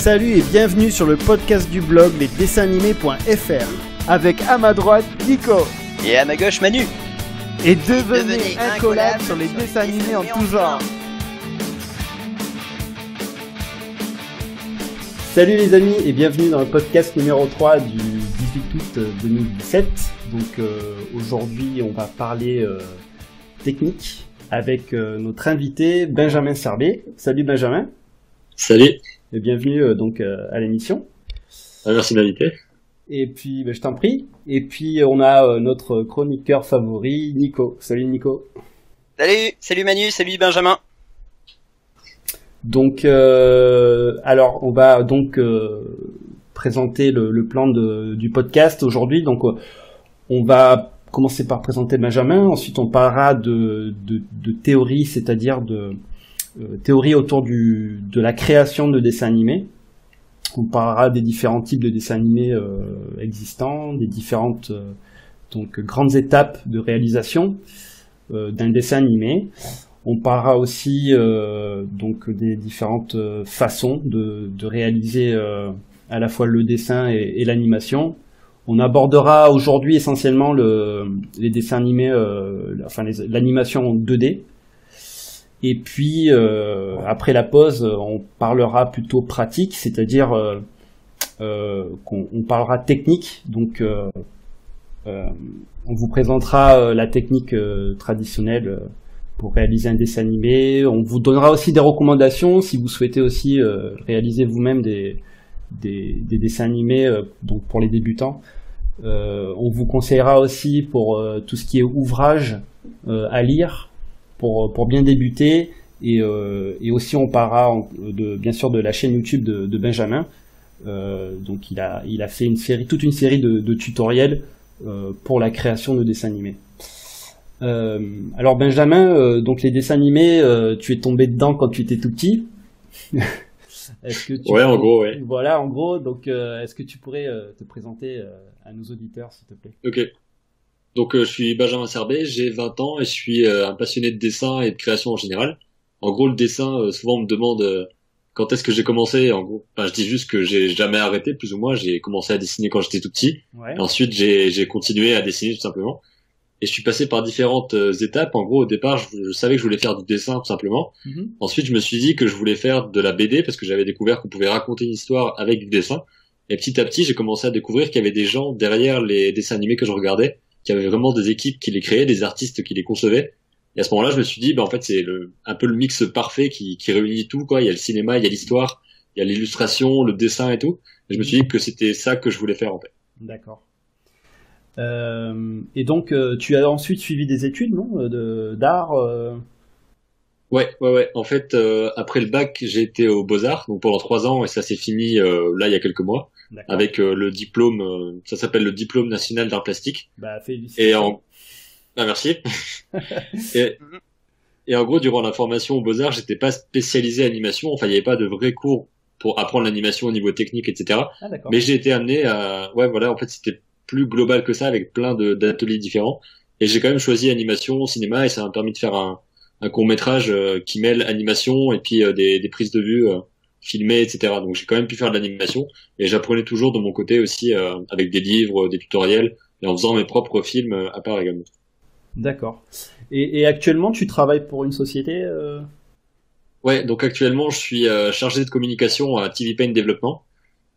Salut et bienvenue sur le podcast du blog lesdessinsanimés.fr avec à ma droite Nico et à ma gauche Manu. Et devenez incollable sur les dessins animés en tout genre. Salut les amis et bienvenue dans le podcast numéro 3 du 18 août 2017. Donc aujourd'hui on va parler technique avec notre invité Benjamin Serbet. Salut Benjamin. Salut. Et bienvenue donc à l'émission. Merci de m'inviter. Et puis je t'en prie. Et puis on a notre chroniqueur favori Nico. Salut Nico. Salut Manu, salut Benjamin. Donc alors on va donc présenter le plan du podcast aujourd'hui. Donc on va commencer par présenter Benjamin. Ensuite on parlera de théorie, c'est-à-dire de théorie autour de la création de dessins animés. On parlera des différents types de dessins animés existants, des différentes donc grandes étapes de réalisation d'un dessin animé. On parlera aussi donc des différentes façons de réaliser à la fois le dessin et l'animation. On abordera aujourd'hui essentiellement les dessins animés, l'animation en 2D. Et puis après la pause, on parlera plutôt pratique, c'est-à-dire qu'on parlera technique. Donc on vous présentera la technique traditionnelle pour réaliser un dessin animé. On vous donnera aussi des recommandations si vous souhaitez aussi réaliser vous-même des dessins animés donc pour les débutants. On vous conseillera aussi pour tout ce qui est ouvrage à lire pour bien débuter et aussi on parlera bien sûr de la chaîne YouTube de Benjamin. Donc il a fait toute une série de tutoriels pour la création de dessins animés. Alors Benjamin, donc les dessins animés, tu es tombé dedans quand tu étais tout petit. Est-ce que en gros, ouais. Voilà, en gros. Donc, est-ce que tu pourrais te présenter à nos auditeurs, s'il te plaît? Ok. Donc, je suis Benjamin Serbet, j'ai 20 ans et je suis un passionné de dessin et de création en général. En gros, le dessin, souvent on me demande quand est-ce que j'ai commencé. En gros, je dis juste que j'ai jamais arrêté, plus ou moins. J'ai commencé à dessiner quand j'étais tout petit. Ouais. Et ensuite, j'ai continué à dessiner tout simplement. Et je suis passé par différentes étapes. En gros, au départ, je savais que je voulais faire du dessin tout simplement. Mm-hmm. Ensuite, je me suis dit que je voulais faire de la BD parce que j'avais découvert qu'on pouvait raconter une histoire avec du dessin. Et petit à petit, j'ai commencé à découvrir qu'il y avait des gens derrière les dessins animés que je regardais, qu'il y avait vraiment des équipes qui les créaient, des artistes qui les concevaient. Et à ce moment-là, je me suis dit, en fait, c'est un peu le mix parfait qui réunit tout, quoi. Il y a le cinéma, il y a l'histoire, il y a l'illustration, le dessin et tout. Et je me suis dit que c'était ça que je voulais faire, en fait. D'accord. Et donc, tu as ensuite suivi des études, non, d'art Ouais. En fait, après le bac, j'ai été aux Beaux-Arts, donc pendant 3 ans, et ça s'est fini là il y a quelques mois, D'accord. avec le diplôme. Ça s'appelle le diplôme national d'art plastique. Félicitations. Merci. et en gros, durant la formation aux Beaux-Arts, j'étais pas spécialisé animation. Enfin, il n'y avait pas de vrais cours pour apprendre l'animation au niveau technique, etc. Ah, d'accord. Mais j'ai été amené à, en fait, c'était plus global que ça, avec plein d'ateliers différents. Et j'ai quand même choisi animation, cinéma, et ça m'a permis de faire un court-métrage qui mêle animation et puis des prises de vue filmées, etc. Donc j'ai quand même pu faire de l'animation, et j'apprenais toujours de mon côté aussi avec des livres, des tutoriels, et en faisant mes propres films à part également. D'accord. Et actuellement, tu travailles pour une société Ouais, donc actuellement, je suis chargé de communication à TV Paint Développement.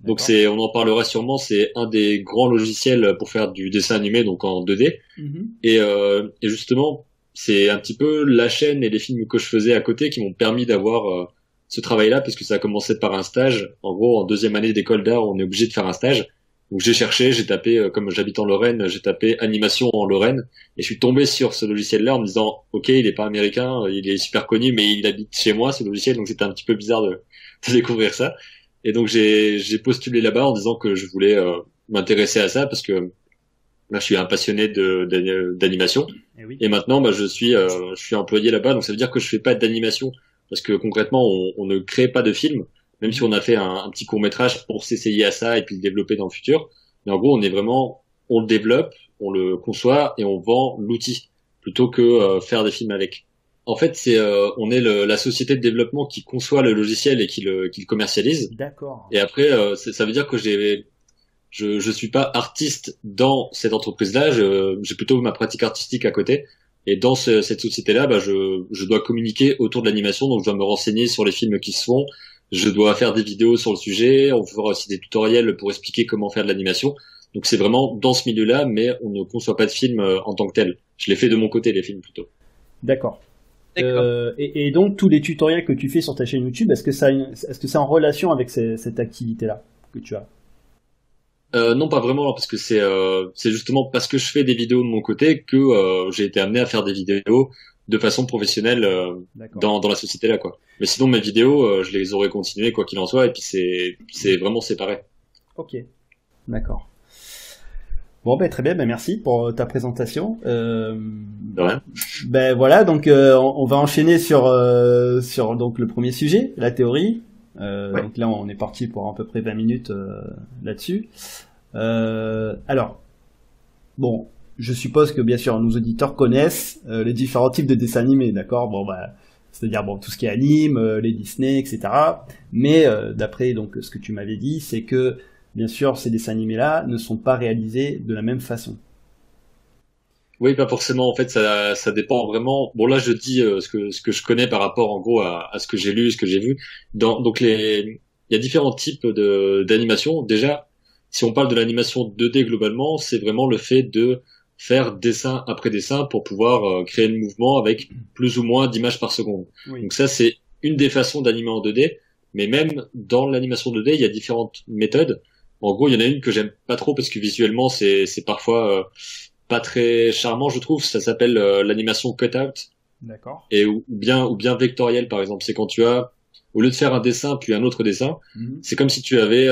Donc on en parlera sûrement, c'est un des grands logiciels pour faire du dessin animé, donc en 2D. Mm-hmm. Et justement, c'est un petit peu la chaîne et les films que je faisais à côté qui m'ont permis d'avoir ce travail-là, parce que ça a commencé par un stage. En gros, en 2e année d'école d'art, on est obligé de faire un stage. Donc j'ai tapé, comme j'habite en Lorraine, j'ai tapé animation en Lorraine, et je suis tombé sur ce logiciel-là en me disant, ok, il est pas américain, il est super connu, mais il habite chez moi, ce logiciel, donc c'était un petit peu bizarre de découvrir ça. Et donc j'ai postulé là-bas en disant que je voulais m'intéresser à ça, parce que là je suis un passionné d'animation. Et maintenant je suis employé là-bas, donc ça veut dire que je fais pas d'animation, parce que concrètement on ne crée pas de film, même si on a fait un petit court-métrage pour s'essayer à ça et puis le développer dans le futur. Mais en gros, on le développe, on le conçoit et on vend l'outil plutôt que faire des films avec. En fait, on est la société de développement qui conçoit le logiciel et qui le commercialise. D'accord. Et après, ça veut dire que je suis pas artiste dans cette entreprise-là. J'ai plutôt ma pratique artistique à côté. Et dans cette société-là, je dois communiquer autour de l'animation. Donc, je dois me renseigner sur les films qui se font. Je dois faire des vidéos sur le sujet. On fera aussi des tutoriels pour expliquer comment faire de l'animation. Donc, c'est vraiment dans ce milieu-là, mais on ne conçoit pas de films en tant que tel. Je les fais de mon côté, les films plutôt. D'accord. Et donc tous les tutoriels que tu fais sur ta chaîne YouTube, est-ce que c'est en relation avec cette activité-là que tu as? Non, pas vraiment, parce que c'est justement parce que je fais des vidéos de mon côté que j'ai été amené à faire des vidéos de façon professionnelle dans la société là, quoi. Mais sinon mes vidéos, je les aurais continuées quoi qu'il en soit, et puis c'est vraiment séparé. Ok, d'accord. Bon, très bien, merci pour ta présentation. De rien. Voilà, donc on va enchaîner sur donc le premier sujet, la théorie. Donc là, on est parti pour à peu près 20 minutes là-dessus. Alors, bon, je suppose que bien sûr nos auditeurs connaissent les différents types de dessins animés, d'accord? C'est-à-dire tout ce qui est anime, les Disney, etc. Mais d'après donc ce que tu m'avais dit, c'est que bien sûr, ces dessins animés-là ne sont pas réalisés de la même façon. Oui, pas forcément. En fait, ça dépend vraiment. Bon, là, je dis ce que je connais par rapport, en gros, à ce que j'ai lu, ce que j'ai vu. Donc, il y a différents types d'animation. Déjà, si on parle de l'animation 2D globalement, c'est vraiment le fait de faire dessin après dessin pour pouvoir créer le mouvement avec plus ou moins d'images par seconde. Oui. Donc ça, c'est une des façons d'animer en 2D. Mais même dans l'animation 2D, il y a différentes méthodes. En gros, il y en a une que j'aime pas trop parce que visuellement, c'est parfois pas très charmant, je trouve. Ça s'appelle l'animation cutout. D'accord. Et ou bien vectorielle, par exemple. C'est quand tu as, au lieu de faire un dessin puis un autre dessin, c'est comme si tu avais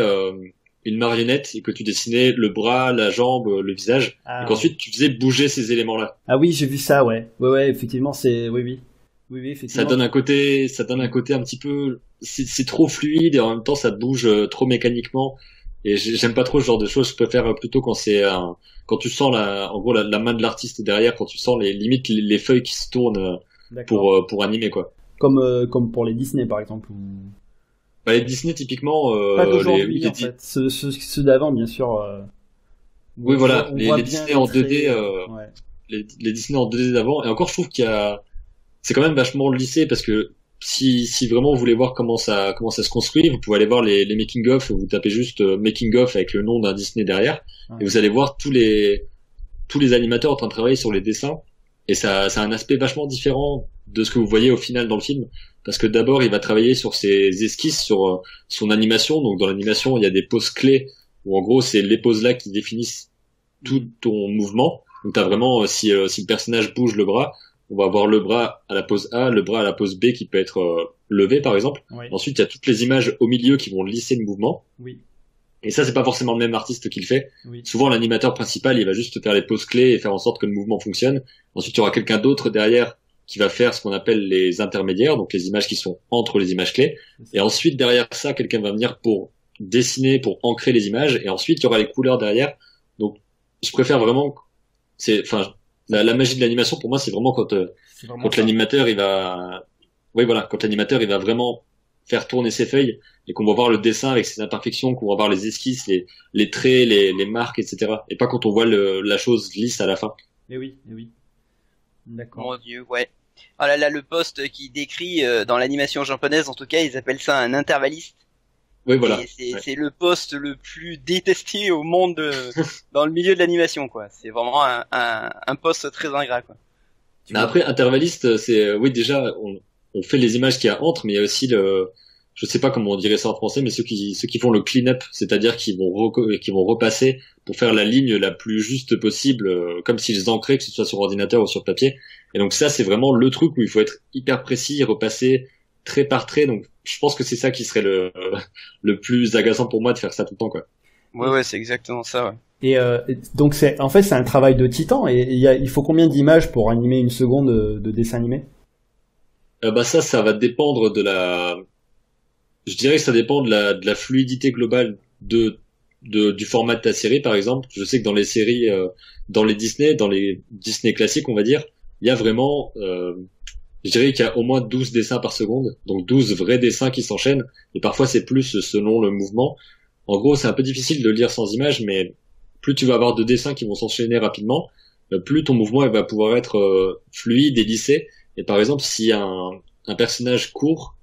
une marionnette et que tu dessinais le bras, la jambe, le visage, et qu'ensuite tu faisais bouger ces éléments-là. Ah oui, j'ai vu ça, ouais. Ouais, effectivement, oui, effectivement. Ça donne un côté un petit peu, c'est trop fluide et en même temps ça bouge trop mécaniquement. Et j'aime pas trop ce genre de choses. Je préfère plutôt quand quand tu sens en gros la main de l'artiste derrière, quand tu sens limites les feuilles qui se tournent pour animer quoi. Comme pour les Disney par exemple. Les Disney typiquement. Pas d'aujourd'hui en fait. Ceux d'avant bien sûr. Oui voilà. Les Disney en 2D. Ouais. Les Disney en 2D d'avant. Et encore je trouve c'est quand même vachement lissé parce que si vraiment vous voulez voir comment ça se construit, vous pouvez aller voir les making of, vous tapez juste making of avec le nom d'un Disney derrière, et vous allez voir tous les animateurs en train de travailler sur les dessins, et ça a un aspect vachement différent de ce que vous voyez au final dans le film, parce que d'abord il va travailler sur ses esquisses, sur son animation. Donc dans l'animation il y a des poses clés où en gros c'est les poses là qui définissent tout ton mouvement. Donc t'as vraiment si le personnage bouge le bras, on va avoir le bras à la pose A, le bras à la pose B qui peut être levé par exemple. Oui. Ensuite, il y a toutes les images au milieu qui vont lisser le mouvement. Oui. Et ça, c'est pas forcément le même artiste qui le fait. Oui. Souvent, l'animateur principal, il va juste faire les poses clés et faire en sorte que le mouvement fonctionne. Ensuite, il y aura quelqu'un d'autre derrière qui va faire ce qu'on appelle les intermédiaires, donc les images qui sont entre les images clés. Et ensuite, derrière ça, quelqu'un va venir pour dessiner, pour ancrer les images. Et ensuite, il y aura les couleurs derrière. Donc, je préfère vraiment, la magie de l'animation pour moi c'est vraiment quand l'animateur quand l'animateur il va vraiment faire tourner ses feuilles et qu'on va voir le dessin avec ses imperfections, qu'on va voir les esquisses, les traits, les marques, etc. Et pas quand on voit la chose lisse à la fin. Et oui. D'accord. Mon Dieu, ouais. Oh là là, le poste qui décrit dans l'animation japonaise, en tout cas, ils appellent ça un intervalliste. Oui, voilà. C'est le poste le plus détesté au monde dans le milieu de l'animation, quoi. C'est vraiment un poste très ingrat, quoi. Après, intervalliste, c'est, oui, déjà, on fait les images qu'il y a entre, mais il y a aussi je sais pas comment on dirait ça en français, mais ceux qui font le clean-up, c'est-à-dire qui vont repasser pour faire la ligne la plus juste possible, comme s'ils ancraient, que ce soit sur ordinateur ou sur papier. Et donc ça, c'est vraiment le truc où il faut être hyper précis, repasser trait par trait. Donc je pense que c'est ça qui serait le plus agaçant pour moi de faire ça tout le temps, quoi. Ouais, c'est exactement ça, ouais. Et donc c'est un travail de titan. Et il faut combien d'images pour animer une seconde de dessin animé? Ça va dépendre je dirais que ça dépend de la fluidité globale du format de ta série, par exemple. Je sais que dans les séries, dans les Disney classiques, on va dire, il y a vraiment je dirais qu'il y a au moins 12 dessins par seconde, donc 12 vrais dessins qui s'enchaînent, et parfois c'est plus selon le mouvement. En gros, c'est un peu difficile de lire sans image, mais plus tu vas avoir de dessins qui vont s'enchaîner rapidement, plus ton mouvement va pouvoir être fluide et lissé. Et par exemple, si un personnage court,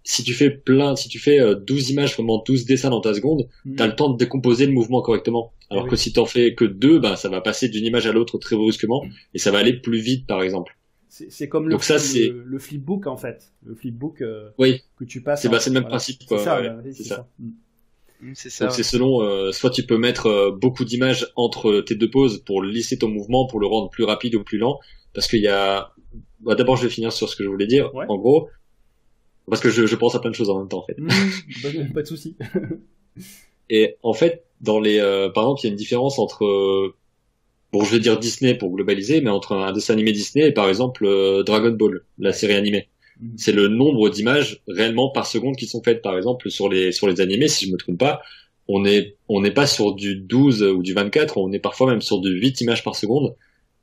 si tu fais 12 images, vraiment 12 dessins dans ta seconde, t'as le temps de décomposer le mouvement correctement. Alors que si t'en fais que 2, ben ça va passer d'une image à l'autre très brusquement, et ça va aller plus vite, par exemple. C'est comme le flipbook en fait. Le flipbook que tu passes. C'est le même principe, quoi. C'est ça. C'est ça. Donc c'est selon, soit tu peux mettre beaucoup d'images entre tes deux poses pour lisser ton mouvement, pour le rendre plus rapide ou plus lent, parce qu'il y a. D'abord, je vais finir sur ce que je voulais dire. En gros, parce que je pense à plein de choses en même temps, en fait. Pas de souci. Et en fait, par exemple, il y a une différence entre bon, je vais dire Disney pour globaliser, mais entre un dessin animé Disney et par exemple Dragon Ball, la série animée. C'est le nombre d'images réellement par seconde qui sont faites. Par exemple, sur les animés, si je me trompe pas, on n'est pas sur du 12 ou du 24, on est parfois même sur du 8 images par seconde.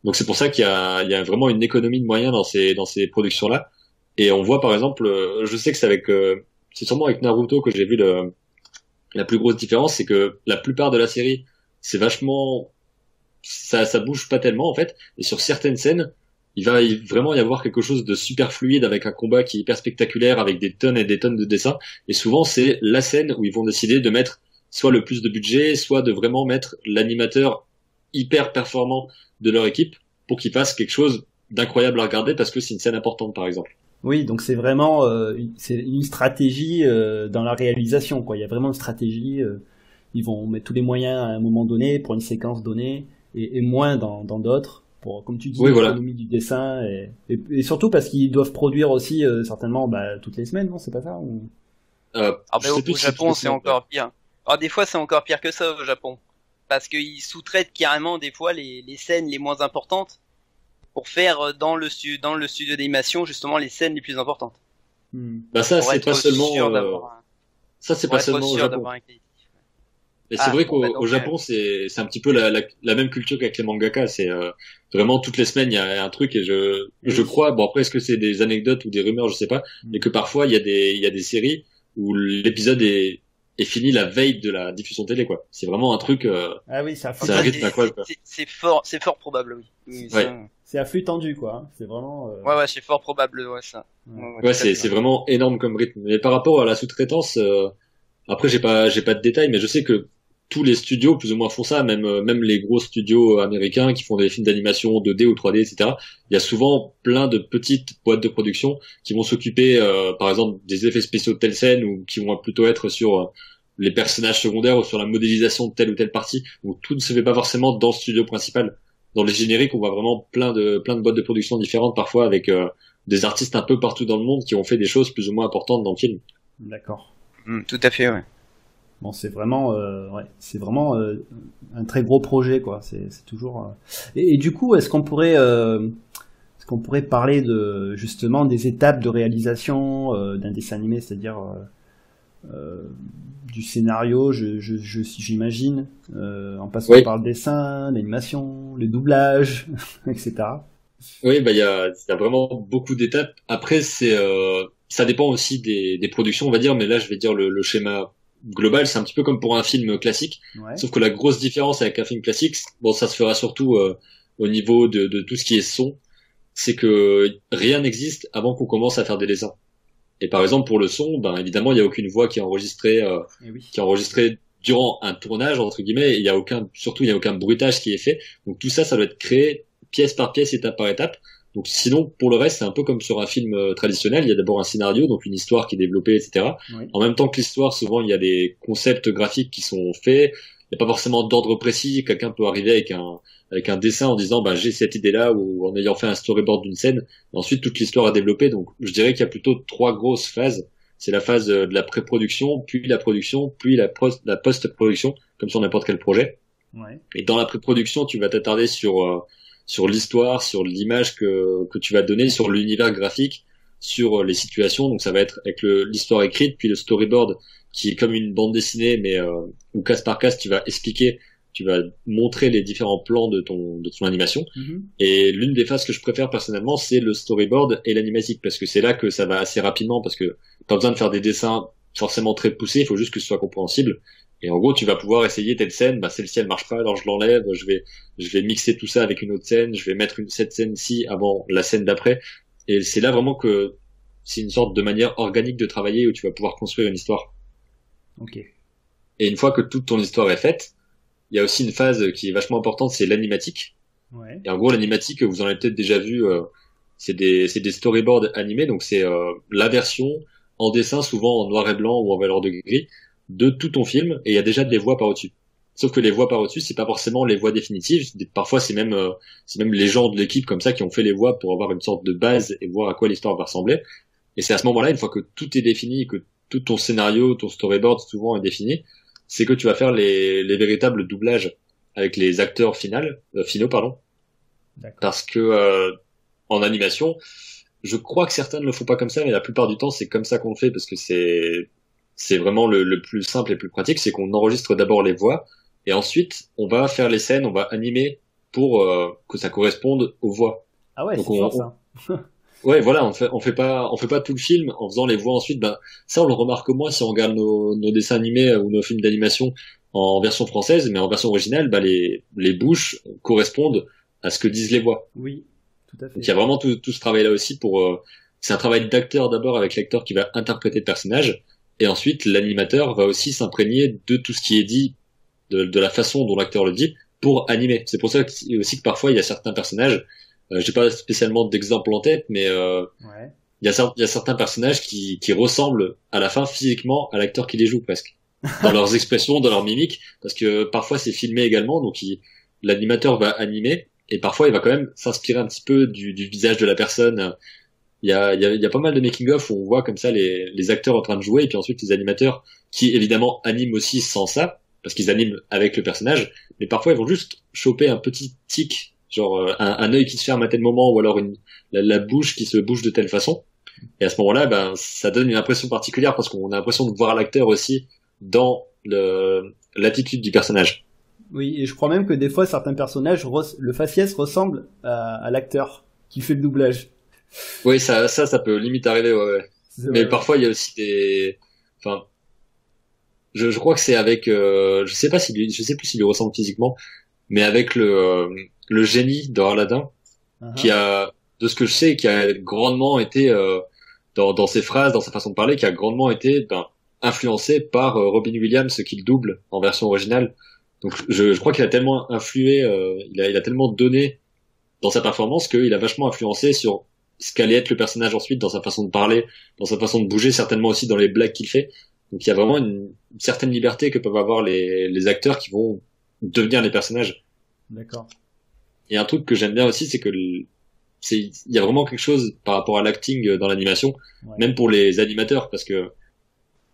Donc c'est pour ça qu'il y a vraiment une économie de moyens dans ces productions-là. Et on voit par exemple, je sais que c'est sûrement avec Naruto que j'ai vu la plus grosse différence, c'est que la plupart de la série, c'est vachement, ça bouge pas tellement en fait. Et sur certaines scènes, il va vraiment y avoir quelque chose de super fluide avec un combat qui est hyper spectaculaire, avec des tonnes et des tonnes de dessins. Et souvent, c'est la scène où ils vont décider de mettre soit le plus de budget, soit de vraiment mettre l'animateur hyper performant de leur équipe pour qu'il fasse quelque chose d'incroyable à regarder parce que c'est une scène importante, par exemple. Oui, donc c'est vraiment c'est une stratégie dans la réalisation, quoi. Il y a vraiment une stratégie. Ils vont mettre tous les moyens à un moment donné pour une séquence donnée et moins dans d'autres. Pour, comme tu dis, l'économie du dessin et surtout parce qu'ils doivent produire aussi certainement toutes les semaines, non, c'est pas ça ou... Au Japon c'est encore pire. Alors des fois c'est encore pire que ça au Japon parce qu'ils sous-traitent carrément des fois les scènes les moins importantes pour faire dans le studio d'animation justement les scènes les plus importantes. Bah ça c'est pas seulement ça c'est pas seulement au Japon. Mais c'est vrai qu'au Japon, c'est un petit peu la même culture qu'avec les mangaka. C'est vraiment toutes les semaines il y a un truc et je crois. Bon après est-ce que c'est des anecdotes ou des rumeurs, je sais pas, mais que parfois il y a des séries où l'épisode est fini la veille de la diffusion télé quoi. C'est vraiment un truc. Ah oui, c'est un rythme incroyable. C'est fort probable oui. C'est à flux tendu quoi. Hein. C'est vraiment. Ouais c'est fort probable ça. Ouais c'est vraiment énorme comme rythme. Mais par rapport à la sous-traitance, après j'ai pas de détails, mais je sais que tous les studios plus ou moins font ça, même les gros studios américains qui font des films d'animation 2D ou 3D, etc. Il y a souvent plein de petites boîtes de production qui vont s'occuper, par exemple, des effets spéciaux de telle scène ou qui vont plutôt être sur les personnages secondaires ou sur la modélisation de telle ou telle partie. Donc tout ne se fait pas forcément dans le studio principal. Dans les génériques, on voit vraiment plein de boîtes de production différentes, parfois avec des artistes un peu partout dans le monde qui ont fait des choses plus ou moins importantes dans le film. D'accord. Tout à fait, ouais. Bon, c'est vraiment un très gros projet, quoi. C'est toujours. Et du coup, est-ce qu'on pourrait parler de justement des étapes de réalisation d'un dessin animé, c'est-à-dire du scénario, j'imagine, en passant par le dessin, l'animation, le doublage, etc. Oui, il y a vraiment beaucoup d'étapes. Après, ça dépend aussi des productions, on va dire, mais là, je vais dire le schéma global, c'est un petit peu comme pour un film classique, sauf que la grosse différence avec un film classique, bon, ça se fera surtout au niveau de tout ce qui est son, c'est que rien n'existe avant qu'on commence à faire des dessins. Et par exemple pour le son, évidemment il y a aucune voix qui est enregistrée durant un tournage entre guillemets, et il y a aucun bruitage qui est fait. Donc tout ça doit être créé pièce par pièce, étape par étape. Donc sinon, pour le reste, c'est un peu comme sur un film traditionnel. Il y a d'abord un scénario, donc une histoire qui est développée, etc. Oui. En même temps que l'histoire, souvent, il y a des concepts graphiques qui sont faits. Il n'y a pas forcément d'ordre précis. Quelqu'un peut arriver avec un dessin en disant, j'ai cette idée-là, ou en ayant fait un storyboard d'une scène. Et ensuite, toute l'histoire est développée. Donc, je dirais qu'il y a plutôt 3 grosses phases. C'est la phase de la pré-production, puis la production, puis la post-production, comme sur n'importe quel projet. Ouais. Et dans la pré-production, tu vas t'attarder sur l'histoire, sur l'image que tu vas donner, sur l'univers graphique, sur les situations. Donc ça va être avec l'histoire écrite, puis le storyboard qui est comme une bande dessinée, mais où case par case tu vas expliquer, tu vas montrer les différents plans de ton animation. Et l'une des phases que je préfère personnellement, c'est le storyboard et l'animatique, parce que c'est là que ça va assez rapidement, parce que pas besoin de faire des dessins forcément très poussés, il faut juste que ce soit compréhensible. Et en gros, tu vas pouvoir essayer telle scène, celle-ci elle marche pas, alors je l'enlève, je vais mixer tout ça avec une autre scène, je vais mettre cette scène-ci avant la scène d'après. Et c'est là vraiment que c'est une sorte de manière organique de travailler où tu vas pouvoir construire une histoire. Ok. Et une fois que toute ton histoire est faite, il y a aussi une phase qui est vachement importante, c'est l'animatique. Ouais. Et en gros, l'animatique, vous en avez peut-être déjà vu, c'est des storyboards animés, donc c'est la version en dessin, souvent en noir et blanc ou en valeur de gris, de tout ton film, et il y a déjà des voix par au-dessus. Sauf que les voix par au-dessus, c'est pas forcément les voix définitives. Parfois, c'est même les gens de l'équipe comme ça qui ont fait les voix pour avoir une sorte de base et voir à quoi l'histoire va ressembler. Et c'est à ce moment-là, une fois que tout est défini, que tout ton scénario, ton storyboard souvent est défini, c'est que tu vas faire les véritables doublages avec les acteurs finaux, pardon. D'accord. Parce que en animation, je crois que certains ne le font pas comme ça, mais la plupart du temps, c'est comme ça qu'on le fait, parce que c'est vraiment le plus simple et le plus pratique, c'est qu'on enregistre d'abord les voix, et ensuite, on va faire les scènes, on va animer pour que ça corresponde aux voix. Ah ouais, donc c'est fort, ça. Ouais, voilà, on fait pas tout le film en faisant les voix ensuite. Ça, on le remarque moins si on regarde nos dessins animés ou nos films d'animation en version française, mais en version originale, les bouches correspondent à ce que disent les voix. Oui, tout à fait. Donc il y a vraiment tout ce travail-là aussi c'est un travail d'acteur d'abord avec l'acteur qui va interpréter le personnage, et ensuite l'animateur va aussi s'imprégner de tout ce qui est dit, de la façon dont l'acteur le dit, pour animer. C'est pour ça aussi que parfois il y a certains personnages, j'ai pas spécialement d'exemple en tête, mais ouais. il y a certains personnages qui ressemblent à la fin physiquement à l'acteur qui les joue presque, dans leurs expressions, dans leur mimique, parce que parfois c'est filmé également, donc l'animateur va animer, et parfois il va quand même s'inspirer un petit peu du visage de la personne. Il y a pas mal de making-of où on voit comme ça les acteurs en train de jouer, et puis ensuite les animateurs qui évidemment animent aussi sans ça, parce qu'ils animent avec le personnage, mais parfois ils vont juste choper un petit tic, genre un œil qui se ferme à tel moment, ou alors la bouche qui se bouge de telle façon. Et à ce moment-là, ça donne une impression particulière, parce qu'on a l'impression de voir l'acteur aussi dans l'attitude du personnage. Oui, et je crois même que des fois certains personnages, le faciès ressemble à l'acteur qui fait le doublage. Oui, ça peut limite arriver, ouais. Mais parfois il y a aussi enfin, je crois que c'est avec, je sais plus s'il lui ressemble physiquement, mais avec le génie dans Aladdin, qui a, de ce que je sais, qui a grandement été dans ses phrases, dans sa façon de parler, qui a grandement été influencé par Robin Williams qui le double en version originale. Donc je crois qu'il a tellement influé, il a tellement donné dans sa performance qu'il a vachement influencé sur ce qu'allait être le personnage ensuite, dans sa façon de parler, dans sa façon de bouger, certainement aussi dans les blagues qu'il fait. Donc il y a vraiment une certaine liberté que peuvent avoir les acteurs qui vont devenir les personnages. D'accord. Et un truc que j'aime bien aussi, c'est que il y a vraiment quelque chose par rapport à l'acting dans l'animation, même pour les animateurs, parce que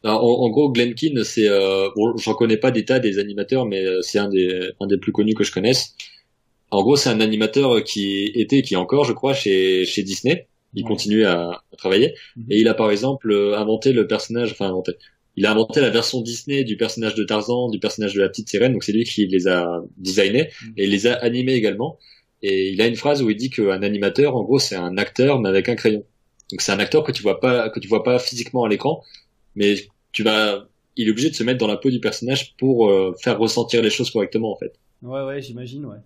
en gros, Glen Keane, c'est bon, j'en connais pas des tas des animateurs, mais c'est un des plus connus que je connaisse. En gros, c'est un animateur qui est encore, je crois, chez Disney. Il continue à travailler. Et il a par exemple inventé il a inventé la version Disney du personnage de Tarzan, du personnage de la petite sirène. Donc c'est lui qui les a designés et il les a animés également. Et il a une phrase où il dit qu'un animateur, en gros, c'est un acteur mais avec un crayon. Donc c'est un acteur que tu vois pas physiquement à l'écran, mais il est obligé de se mettre dans la peau du personnage pour faire ressentir les choses correctement en fait. Ouais, j'imagine, ouais.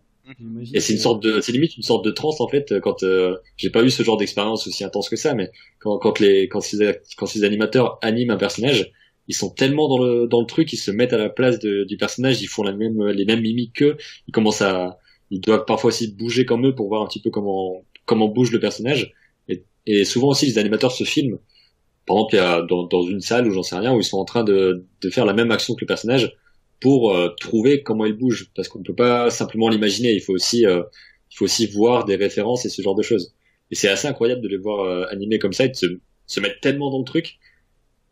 Et c'est limite une sorte de transe en fait, quand j'ai pas eu ce genre d'expérience aussi intense que ça, mais quand ces animateurs animent un personnage, ils sont tellement dans le truc, ils se mettent à la place du personnage, ils font les mêmes mimiques qu'eux, ils doivent parfois aussi bouger comme eux pour voir un petit peu comment bouge le personnage. Et souvent aussi les animateurs se filment. Par exemple, il y a dans une salle où j'en sais rien, où ils sont en train de faire la même action que le personnage pour trouver comment il bouge, parce qu'on ne peut pas simplement l'imaginer, il faut aussi voir des références et ce genre de choses. Et c'est assez incroyable de les voir animés comme ça et de se mettre tellement dans le truc,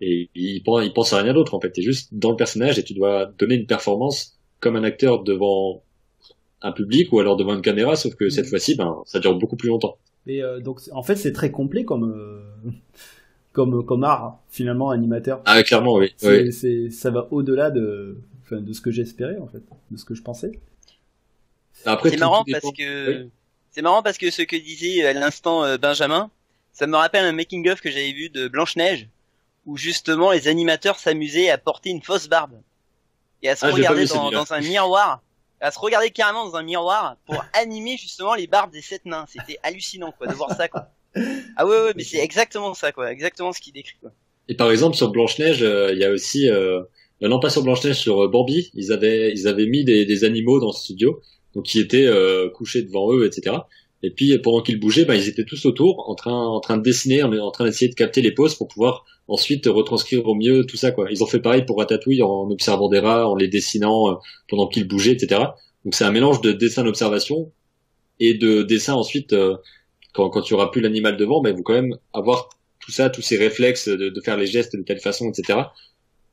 et ils pensent à rien d'autre en fait. T'es juste dans le personnage et tu dois donner une performance comme un acteur devant un public ou alors devant une caméra, sauf que cette fois-ci, ça dure beaucoup plus longtemps. Et donc en fait c'est très complet comme art finalement, animateur. Ah clairement, oui. Ça va au-delà de enfin, de ce que j'espérais en fait, de ce que je pensais. Après, c'est marrant parce que c'est marrant parce que ce que disait à l'instant Benjamin, ça me rappelle un making of que j'avais vu de Blanche-Neige où justement les animateurs s'amusaient à porter une fausse barbe et à se regarder dans un miroir, à se regarder carrément dans un miroir pour animer justement les barbes des 7 nains. C'était hallucinant quoi de voir ça quoi. Ah ouais mais c'est exactement ça quoi, exactement ce qu'il décrit quoi. Et par exemple sur Blanche-Neige, il y a aussi non pas sur Blanche-Neige, sur Bambi, ils avaient mis des animaux dans le studio, donc qui étaient couchés devant eux, etc. Et puis pendant qu'ils bougeaient, ils étaient tous autour, en train de dessiner, en train d'essayer de capter les poses pour pouvoir ensuite retranscrire au mieux tout ça quoi. Ils ont fait pareil pour Ratatouille en observant des rats, en les dessinant pendant qu'ils bougeaient, etc. Donc c'est un mélange de dessin d'observation et de dessin ensuite quand tu auras plus l'animal devant, ils vont quand même avoir tout ça, tous ces réflexes de faire les gestes de telle façon, etc.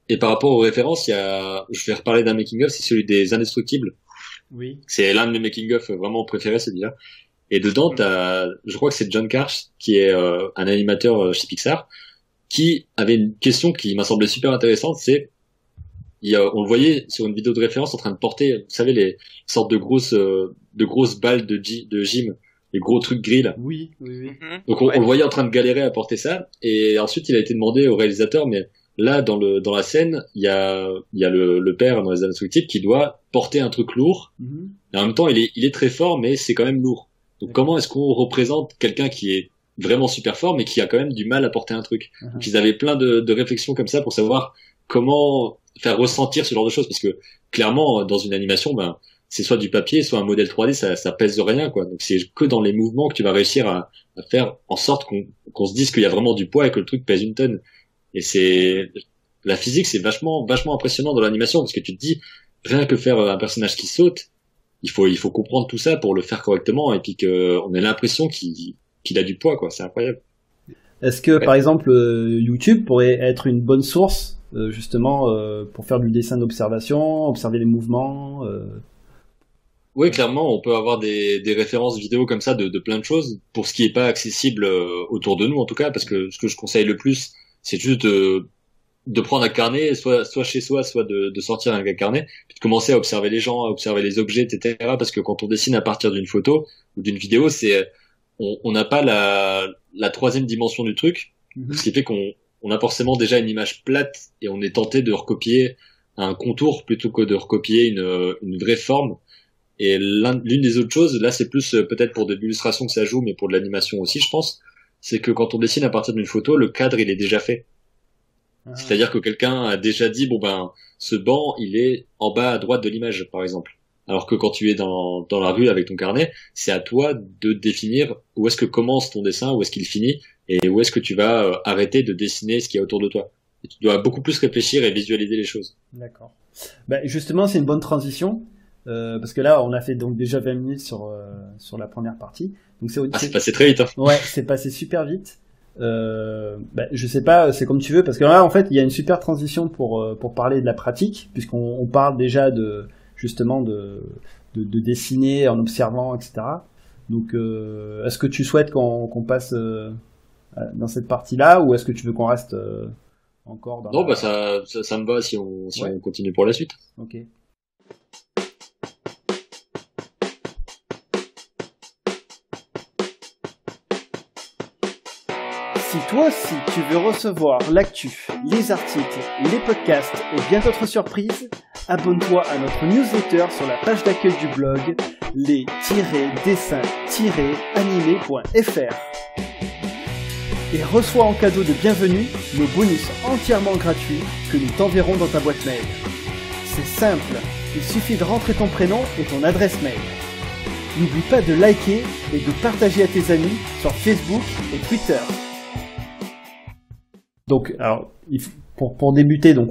Et par rapport aux références, je vais reparler d'un making of, c'est celui des Indestructibles. Oui. C'est l'un de mes making of vraiment préférés, celui-là. Et dedans, je crois que c'est John Karch, qui est un animateur chez Pixar, qui avait une question qui m'a semblé super intéressante, c'est, on le voyait sur une vidéo de référence en train de porter, vous savez, les sortes de grosses balles de gym, les gros trucs gris là. Oui. Donc on le voyait en train de galérer à porter ça, et ensuite il a été demandé au réalisateur, mais là dans la scène, il y a le père dans les Indestructibles qui doit porter un truc lourd, et en même temps il est très fort, mais c'est quand même lourd. Donc comment est-ce qu'on représente quelqu'un qui est vraiment super fort, mais qui a quand même du mal à porter un truc? Donc ils avaient plein de réflexions comme ça pour savoir comment faire ressentir ce genre de choses, parce que clairement dans une animation, c'est soit du papier, soit un modèle 3D, ça pèse rien quoi. Donc c'est que dans les mouvements que tu vas réussir à faire en sorte qu'on se dise qu'il y a vraiment du poids et que le truc pèse une tonne. Et la physique, c'est vachement impressionnant dans l'animation, parce que tu te dis, rien que faire un personnage qui saute, il faut comprendre tout ça pour le faire correctement, et puis qu'on ait l'impression qu'il a du poids quoi. C'est incroyable. Est-ce que par exemple YouTube pourrait être une bonne source justement pour faire du dessin d'observation, observer les mouvements Oui, clairement, on peut avoir des références vidéo comme ça de plein de choses, pour ce qui est pas accessible autour de nous en tout cas, parce que ce que je conseille le plus, c'est juste de prendre un carnet, soit chez soi, soit de sortir un carnet, puis de commencer à observer les gens, à observer les objets, etc. Parce que quand on dessine à partir d'une photo ou d'une vidéo, on n'a pas la troisième dimension du truc, ce qui fait qu'on a forcément déjà une image plate, et on est tenté de recopier un contour plutôt que de recopier une vraie forme. Et l'une des autres choses, là c'est plus peut-être pour de l'illustration que ça joue, mais pour de l'animation aussi je pense, c'est que quand on dessine à partir d'une photo, le cadre il est déjà fait. C'est-à-dire que quelqu'un a déjà dit, ce banc il est en bas à droite de l'image par exemple. Alors que quand tu es dans la rue avec ton carnet, c'est à toi de définir où est-ce que commence ton dessin, où est-ce qu'il finit, et où est-ce que tu vas arrêter de dessiner ce qu'il y a autour de toi. Et tu dois beaucoup plus réfléchir et visualiser les choses. D'accord. Justement, c'est une bonne transition. Parce que là, on a fait donc déjà 20 minutes sur la première partie. Donc c'est passé très vite. Hein. Ouais, c'est passé super vite. Je sais pas, c'est comme tu veux, parce que là, en fait, il y a une super transition pour parler de la pratique, puisqu'on parle déjà justement de dessiner en observant, etc. Donc, est-ce que tu souhaites qu'on passe dans cette partie-là, ou est-ce que tu veux qu'on reste encore dans Non, ça me va si on continue pour la suite. Ok. Si toi aussi tu veux recevoir l'actu, les articles, les podcasts et bien d'autres surprises, abonne-toi à notre newsletter sur la page d'accueil du blog les-dessins-animés.fr et reçois en cadeau de bienvenue nos bonus entièrement gratuits que nous t'enverrons dans ta boîte mail. C'est simple, il suffit de rentrer ton prénom et ton adresse mail. N'oublie pas de liker et de partager à tes amis sur Facebook et Twitter. Donc, alors, pour débuter, donc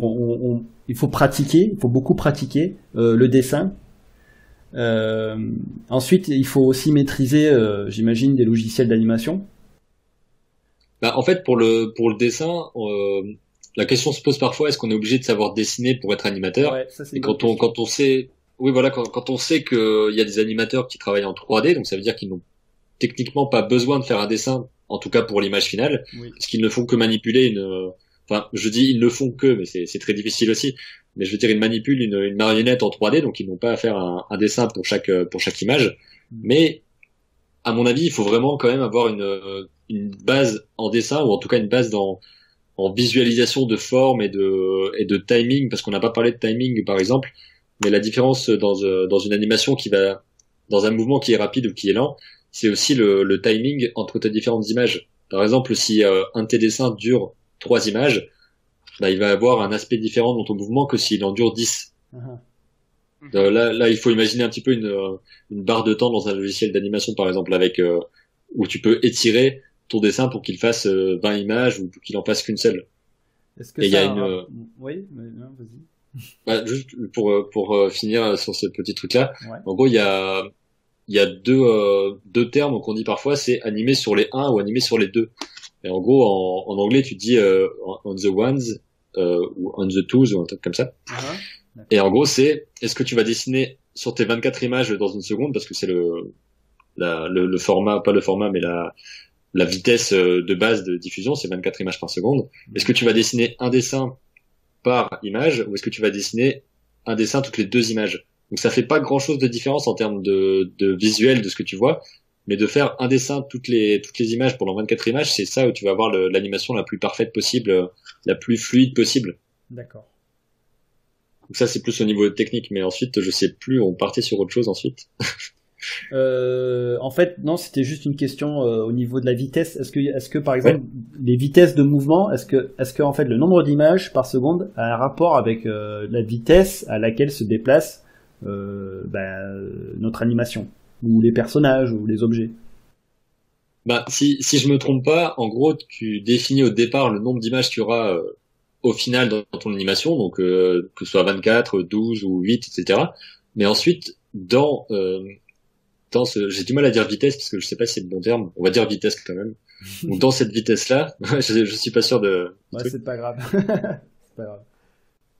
il faut pratiquer, il faut beaucoup pratiquer le dessin. Ensuite, il faut aussi maîtriser, j'imagine, des logiciels d'animation. En fait, pour le dessin, la question se pose parfois, est-ce qu'on est obligé de savoir dessiner pour être animateur? Ouais, ça, c'est et quand on sait, oui voilà, quand on sait qu'il y a des animateurs qui travaillent en 3D, donc ça veut dire qu'ils n'ont techniquement pas besoin de faire un dessin, en tout cas pour l'image finale, parce qu'ils ne font que manipuler je dis ils ne font que, mais c'est très difficile aussi, mais je veux dire, ils manipulent une marionnette en 3D, donc ils n'ont pas à faire un dessin pour chaque image. Mais, à mon avis, il faut vraiment quand même avoir une base en dessin, ou en tout cas une base en visualisation de forme et de timing, parce qu'on n'a pas parlé de timing, par exemple, mais la différence dans une animation dans un mouvement qui est rapide ou qui est lent, c'est aussi le timing entre tes différentes images. Par exemple, si un de tes dessins dure 3 images, bah, il va avoir un aspect différent dans ton mouvement que s'il en dure 10. Là, il faut imaginer un petit peu une barre de temps dans un logiciel d'animation, par exemple, avec où tu peux étirer ton dessin pour qu'il fasse 20 images ou qu'il en fasse qu'une seule. Est-ce que oui, mais non, vas-y. Bah, juste pour finir sur ce petit truc-là, en gros, il y a deux termes qu'on dit parfois, c'est animer sur les 1 ou animer sur les 2. Et en gros, en anglais, tu dis on the ones ou on the twos ou un truc comme ça. Et en gros, est-ce que tu vas dessiner sur tes 24 images dans une seconde, parce que c'est le format, pas le format, mais la vitesse de base de diffusion, c'est 24 images par seconde. Est-ce que tu vas dessiner un dessin par image, ou est-ce que tu vas dessiner un dessin toutes les 2 images? Donc ça fait pas grand chose de différence en termes de visuel de ce que tu vois, mais de faire un dessin toutes les images pendant 24 images, c'est ça où tu vas avoir l'animation la plus parfaite possible, la plus fluide possible. D'accord. Donc ça c'est plus au niveau technique, mais ensuite je sais plus, on partait sur autre chose ensuite. En fait, non, c'était juste une question au niveau de la vitesse. Est-ce que par exemple, les vitesses de mouvement, est-ce que en fait le nombre d'images par seconde a un rapport avec la vitesse à laquelle se déplace notre animation, ou les personnages, ou les objets? Bah, si je me trompe pas, en gros, tu définis au départ le nombre d'images qu'il y aura au final dans ton animation, donc que ce soit 24, 12 ou 8, etc. Mais ensuite, j'ai du mal à dire vitesse parce que je sais pas si c'est le bon terme. On va dire vitesse quand même. Donc dans cette vitesse-là, je suis pas sûr de. Ouais, c'est pas grave. C'est pas grave.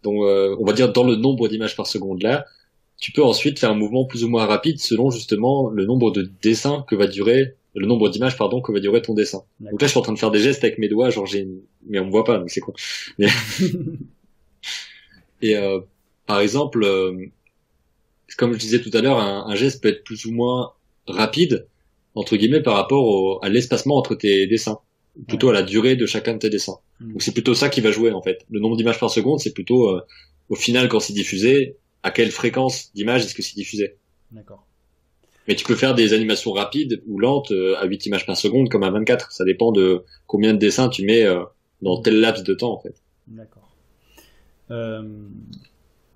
Donc on va dire dans le nombre d'images par seconde là, tu peux ensuite faire un mouvement plus ou moins rapide selon justement le nombre de dessins que va durer, le nombre d'images pardon que va durer ton dessin. D'accord. Donc là je suis en train de faire des gestes avec mes doigts, genre mais on me voit pas donc c'est con. Mais... Et par exemple. Comme je disais tout à l'heure, un geste peut être plus ou moins rapide, entre guillemets, par rapport à l'espacement entre tes dessins, plutôt à la durée de chacun de tes dessins. Donc c'est plutôt ça qui va jouer en fait. Le nombre d'images par seconde, c'est plutôt au final quand c'est diffusé, à quelle fréquence d'image est-ce que c'est diffusé. D'accord. Mais tu peux faire des animations rapides ou lentes à 8 images par seconde comme à 24. Ça dépend de combien de dessins tu mets dans tel laps de temps en fait. D'accord.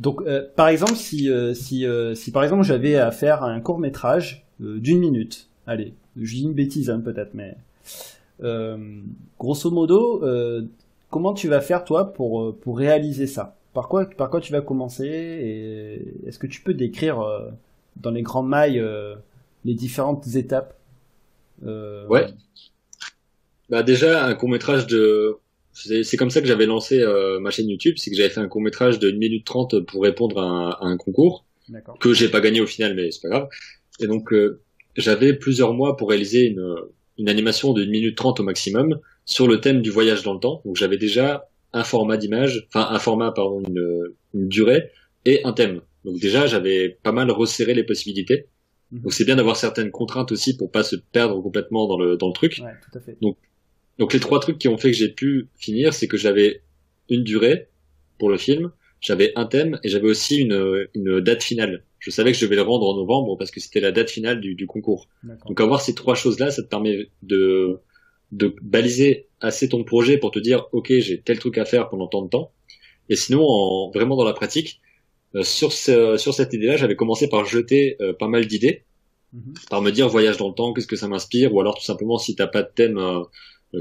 Donc, par exemple, si par exemple j'avais à faire un court métrage d'1 minute, allez, je dis une bêtise peut-être, mais grosso modo, comment tu vas faire toi pour réaliser ça? Par quoi tu vas commencer? Et est-ce que tu peux décrire dans les grandes mailles les différentes étapes? Ouais. Bah déjà un court métrage c'est comme ça que j'avais lancé ma chaîne YouTube, c'est que j'avais fait un court-métrage de 1 minute 30 pour répondre à un concours. D'accord. Que j'ai pas gagné au final, mais c'est pas grave. Et donc j'avais plusieurs mois pour réaliser une animation de 1 minute 30 au maximum sur le thème du voyage dans le temps. Donc j'avais déjà un format une durée et un thème. Donc déjà j'avais pas mal resserré les possibilités. Donc c'est bien d'avoir certaines contraintes aussi pour pas se perdre complètement dans le truc. Ouais, tout à fait. Donc les 3 trucs qui ont fait que j'ai pu finir, c'est que j'avais une durée pour le film, j'avais un thème et j'avais aussi une date finale. Je savais que je devais le rendre en novembre parce que c'était la date finale du concours. D'accord. Donc avoir ces 3 choses-là, ça te permet de baliser assez ton projet pour te dire ok, j'ai tel truc à faire pendant tant de temps. Et sinon, vraiment dans la pratique, sur cette idée-là, j'avais commencé par jeter pas mal d'idées, par me dire voyage dans le temps, qu'est-ce que ça m'inspire, ou alors tout simplement si t'as pas de thème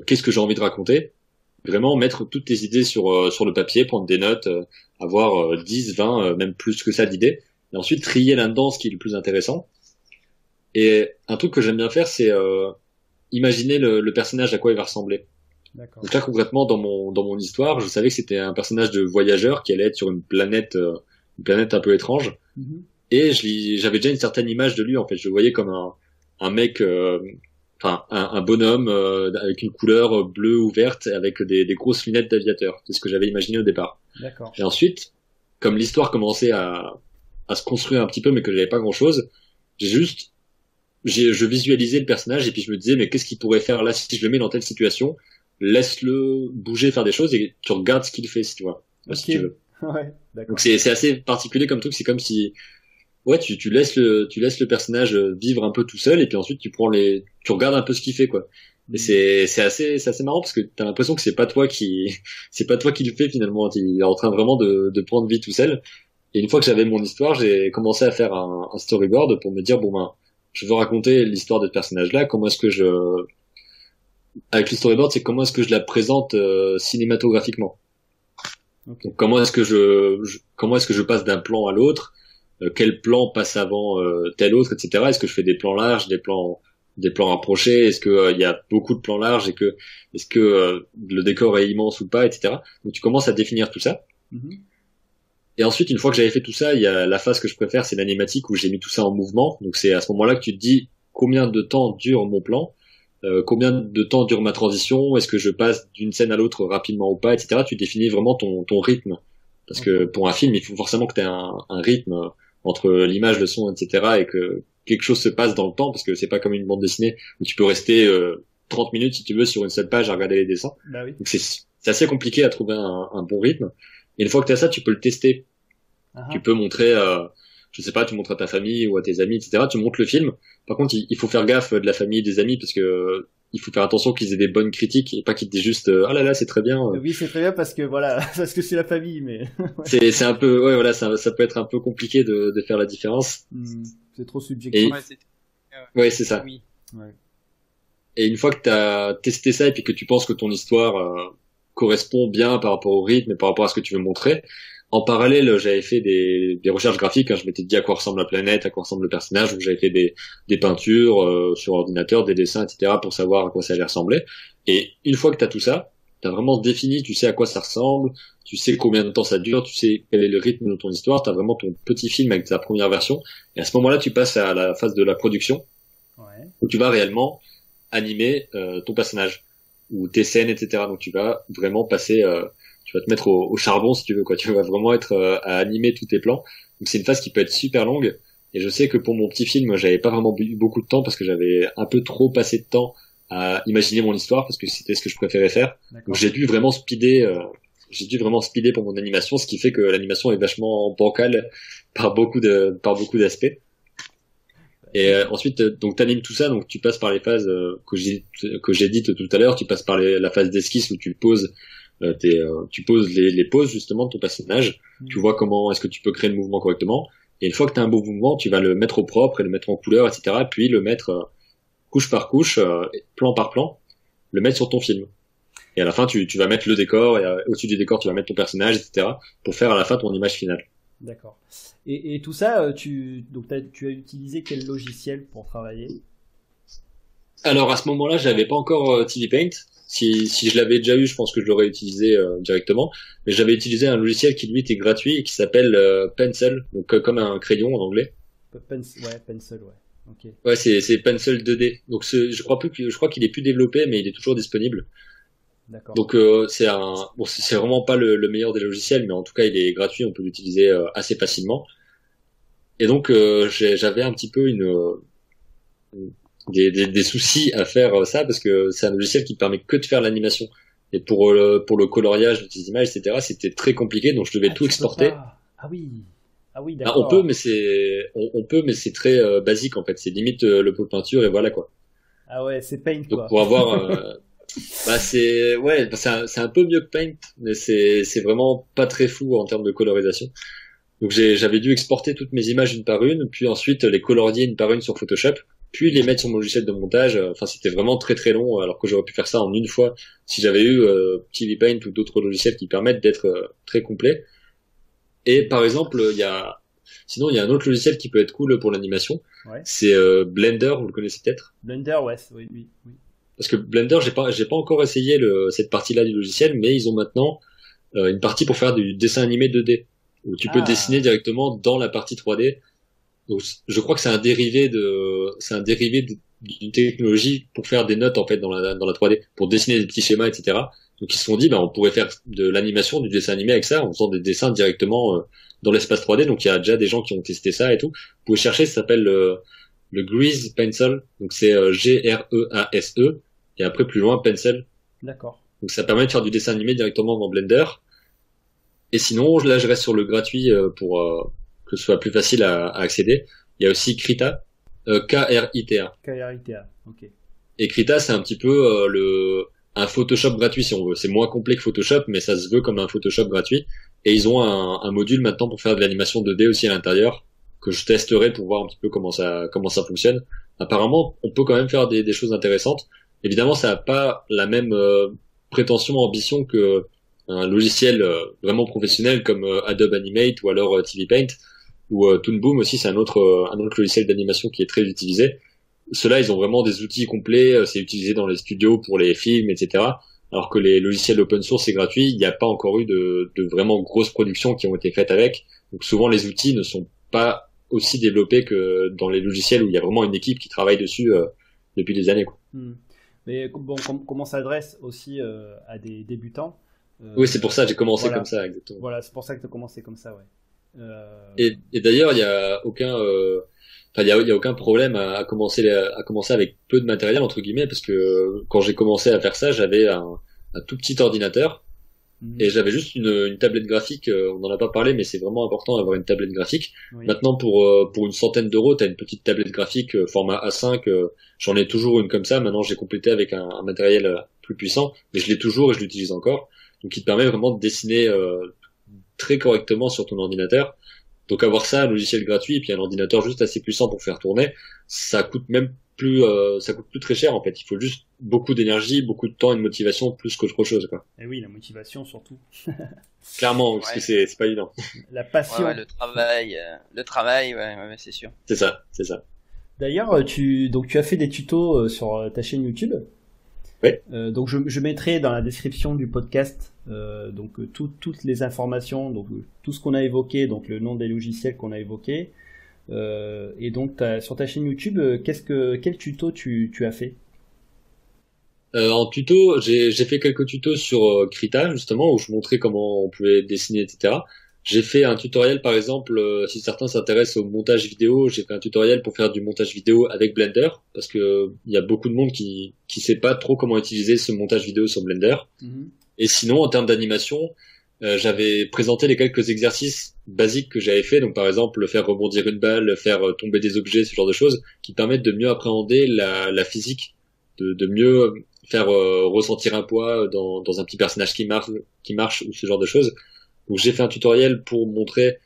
qu'est-ce que j'ai envie de raconter, vraiment mettre toutes tes idées sur le papier, prendre des notes, avoir 10, 20, même plus que ça d'idées, et ensuite trier là-dedans ce qui est le plus intéressant. Et un truc que j'aime bien faire, c'est imaginer le personnage à quoi il va ressembler. D'accord. Donc là concrètement dans mon histoire, je savais que c'était un personnage de voyageur qui allait être sur une planète un peu étrange, et j'avais déjà une certaine image de lui en fait. Je le voyais comme un mec un bonhomme avec une couleur bleue ou verte avec des grosses lunettes d'aviateur. C'est ce que j'avais imaginé au départ. D'accord. Et ensuite, comme l'histoire commençait à se construire un petit peu, mais que j'avais pas grand chose, je visualisais le personnage et puis je me disais, mais qu'est-ce qu'il pourrait faire là si je le mets dans telle situation? Laisse-le bouger, faire des choses et tu regardes ce qu'il fait, si tu vois. Okay. Si tu veux. Ouais, d'accord. Donc c'est assez particulier comme truc, c'est comme si, ouais, tu laisses le personnage vivre un peu tout seul et puis ensuite tu regardes un peu ce qu'il fait, quoi. Et c'est assez marrant parce que t'as l'impression que c'est pas toi qui le fais finalement. Il est en train vraiment de prendre vie tout seul. Et une fois que j'avais mon histoire, j'ai commencé à faire un storyboard pour me dire, bon ben, je veux raconter l'histoire de ce personnage-là, avec le storyboard, c'est comment est-ce que je la présente cinématographiquement. Okay. Donc, comment est-ce que je passe d'un plan à l'autre, quel plan passe avant tel autre, etc. Est-ce que je fais des plans larges, des plans rapprochés, est-ce que il y a beaucoup de plans larges est-ce que le décor est immense ou pas, etc. Donc tu commences à définir tout ça. Mm-hmm. Et ensuite, une fois que j'avais fait tout ça, il y a la phase que je préfère, c'est l'animatique où j'ai mis tout ça en mouvement. Donc c'est à ce moment-là que tu te dis combien de temps dure mon plan, combien de temps dure ma transition, est-ce que je passe d'une scène à l'autre rapidement ou pas, etc. Tu définis vraiment ton rythme. Parce que pour un film, il faut forcément que tu aies un rythme entre l'image, le son, etc. et que quelque chose se passe dans le temps, parce que c'est pas comme une bande dessinée où tu peux rester 30 minutes si tu veux sur une seule page à regarder les dessins. Bah oui. Donc c'est assez compliqué à trouver un bon rythme. Et une fois que tu as ça, tu peux le tester. Uh-huh. Tu peux montrer, je sais pas, tu montres à ta famille ou à tes amis, etc. Tu montres le film. Par contre, il faut faire gaffe de la famille et des amis parce que il faut faire attention qu'ils aient des bonnes critiques et pas qu'ils te disent juste ah là là c'est très bien. Oui, c'est très bien parce que voilà, parce que c'est la famille, mais c'est un peu ouais voilà ça peut être un peu compliqué de faire la différence. C'est trop subjectif. Ouais, c'est ça. Oui. Ouais. Et une fois que t'as testé ça et puis que tu penses que ton histoire correspond bien par rapport au rythme et par rapport à ce que tu veux montrer, en parallèle, j'avais fait des recherches graphiques. Hein, je m'étais dit à quoi ressemble la planète, à quoi ressemble le personnage. Donc j'avais fait des peintures sur ordinateur, des dessins, etc. pour savoir à quoi ça allait ressembler. Et une fois que t'as tout ça, t'as vraiment défini, tu sais à quoi ça ressemble, tu sais combien de temps ça dure, tu sais quel est le rythme de ton histoire. T'as vraiment ton petit film avec ta première version. Et à ce moment-là, tu passes à la phase de la production, où tu vas réellement animer ton personnage ou tes scènes, etc. Donc tu vas vraiment passer tu vas te mettre au charbon si tu veux, quoi. Tu vas vraiment être à animer tous tes plans. Donc c'est une phase qui peut être super longue. Et je sais que pour mon petit film, j'avais pas vraiment eu beaucoup de temps parce que j'avais un peu trop passé de temps à imaginer mon histoire parce que c'était ce que je préférais faire. D'accord. Donc j'ai dû vraiment speeder pour mon animation, ce qui fait que l'animation est vachement bancale par beaucoup d'aspects. Et ensuite, donc t'animes tout ça, donc tu passes par les phases que j'ai dites tout à l'heure. Tu passes par la phase d'esquisse où tu poses tu poses les poses justement de ton personnage. Tu vois comment est-ce que tu peux créer le mouvement correctement. Et une fois que tu as un beau mouvement, tu vas le mettre au propre et le mettre en couleur, etc. Puis le mettre couche par couche, plan par plan, le mettre sur ton film. Et à la fin, tu vas mettre le décor et au-dessus du décor, tu vas mettre ton personnage, etc. pour faire à la fin ton image finale. D'accord. Et tout ça, tu as utilisé quel logiciel pour travailler? Alors à ce moment-là, j'avais pas encore TV Paint. Si je l'avais déjà eu, je pense que je l'aurais utilisé directement. Mais j'avais utilisé un logiciel qui lui était gratuit et qui s'appelle Pencil, donc comme un crayon en anglais. Pencil, ouais. Ok. Ouais, c'est Pencil 2D. Donc je crois qu'il est plus développé, mais il est toujours disponible. D'accord. Donc c'est vraiment pas le meilleur des logiciels, mais en tout cas il est gratuit, on peut l'utiliser assez facilement. Et donc j'avais un petit peu des soucis à faire ça parce que c'est un logiciel qui ne permet que de faire l'animation. Et pour le coloriage de tes images, etc., c'était très compliqué, donc je devais tout exporter. Ah oui, d'accord. On peut, mais c'est très basique en fait. C'est limite le pot de peinture et voilà quoi. Ah ouais, c'est Paint quoi. Donc pour avoir, c'est un peu mieux que Paint, mais c'est vraiment pas très fou en termes de colorisation. Donc j'avais dû exporter toutes mes images une par une, puis ensuite les colorier une par une sur Photoshop, puis les mettre sur mon logiciel de montage. Enfin, c'était vraiment très très long, alors que j'aurais pu faire ça en une fois si j'avais eu TV Paint ou d'autres logiciels qui permettent d'être très complets. Et par exemple, sinon il y a un autre logiciel qui peut être cool pour l'animation. Ouais. C'est Blender, vous le connaissez peut-être? Blender, ouais, oui. Parce que Blender, j'ai pas encore essayé cette partie-là du logiciel, mais ils ont maintenant une partie pour faire du dessin animé 2D, où tu peux dessiner directement dans la partie 3D. Donc, je crois que c'est un dérivé d'une technologie pour faire des notes en fait dans la 3D, pour dessiner des petits schémas, etc. Donc ils se sont dit, on pourrait faire de l'animation, du dessin animé avec ça, en faisant des dessins directement dans l'espace 3D. Donc il y a déjà des gens qui ont testé ça et tout. Vous pouvez chercher, ça s'appelle le Grease Pencil. Donc c'est Grease, et après plus loin Pencil. D'accord. Donc ça permet de faire du dessin animé directement dans Blender. Et sinon, là je reste sur le gratuit pour que ce soit plus facile à accéder. Il y a aussi Krita, Krita. Krita, ok. Et Krita, c'est un petit peu un Photoshop gratuit si on veut. C'est moins complet que Photoshop, mais ça se veut comme un Photoshop gratuit. Et ils ont un module maintenant pour faire de l'animation 2D aussi à l'intérieur, que je testerai pour voir un petit peu comment ça fonctionne. Apparemment, on peut quand même faire des choses intéressantes. Évidemment, ça n'a pas la même prétention, ambition que un logiciel vraiment professionnel comme Adobe Animate ou alors TV Paint ou Toon Boom aussi, c'est un autre logiciel d'animation qui est très utilisé. Ceux-là, ils ont vraiment des outils complets, c'est utilisé dans les studios pour les films, etc. Alors que les logiciels open source, c'est gratuit, il n'y a pas encore eu de vraiment grosses productions qui ont été faites avec. Donc souvent, les outils ne sont pas aussi développés que dans les logiciels où il y a vraiment une équipe qui travaille dessus depuis des années, quoi. Mais bon, comment ça s'adresse aussi à des débutants. Oui, c'est pour ça que j'ai commencé comme ça, exactement. Voilà, c'est pour ça que tu as commencé comme ça, ouais. Et d'ailleurs, il y a aucun il y a aucun problème à commencer avec peu de matériel entre guillemets, parce que quand j'ai commencé à faire ça, j'avais un tout petit ordinateur et j'avais juste une tablette graphique. On n'en a pas parlé, mais c'est vraiment important d'avoir une tablette graphique. Oui. Maintenant, pour une centaine d'euros, t'as une petite tablette graphique format A5. J'en ai toujours une comme ça. Maintenant, j'ai complété avec un matériel plus puissant, mais je l'ai toujours et je l'utilise encore. Donc, il te permet vraiment de dessiner très correctement sur ton ordinateur. Donc avoir ça, un logiciel gratuit, et puis un ordinateur juste assez puissant pour faire tourner, ça coûte plus très cher en fait. Il faut juste beaucoup d'énergie, beaucoup de temps et de motivation plus qu'autre chose, quoi. Et oui, la motivation surtout. Clairement, parce que c'est pas évident. La passion. Ouais, le travail, ouais, c'est sûr. C'est ça. D'ailleurs, tu as fait des tutos sur ta chaîne YouTube. Oui. Donc je mettrai dans la description du podcast toutes les informations, donc tout ce qu'on a évoqué, donc le nom des logiciels qu'on a évoqués, et donc sur ta chaîne YouTube, quel tuto tu as fait? En tuto, j'ai fait quelques tutos sur Krita justement où je montrais comment on pouvait dessiner, etc. J'ai fait un tutoriel par exemple, si certains s'intéressent au montage vidéo, j'ai fait un tutoriel pour faire du montage vidéo avec Blender, parce que il y a beaucoup de monde qui sait pas trop comment utiliser ce montage vidéo sur Blender. Mm-hmm. Et sinon, en termes d'animation, j'avais présenté les quelques exercices basiques que j'avais fait, donc par exemple faire rebondir une balle, faire tomber des objets, ce genre de choses, qui permettent de mieux appréhender la physique, de mieux faire ressentir un poids dans un petit personnage qui marche ou ce genre de choses. Donc j'ai fait un tutoriel pour montrer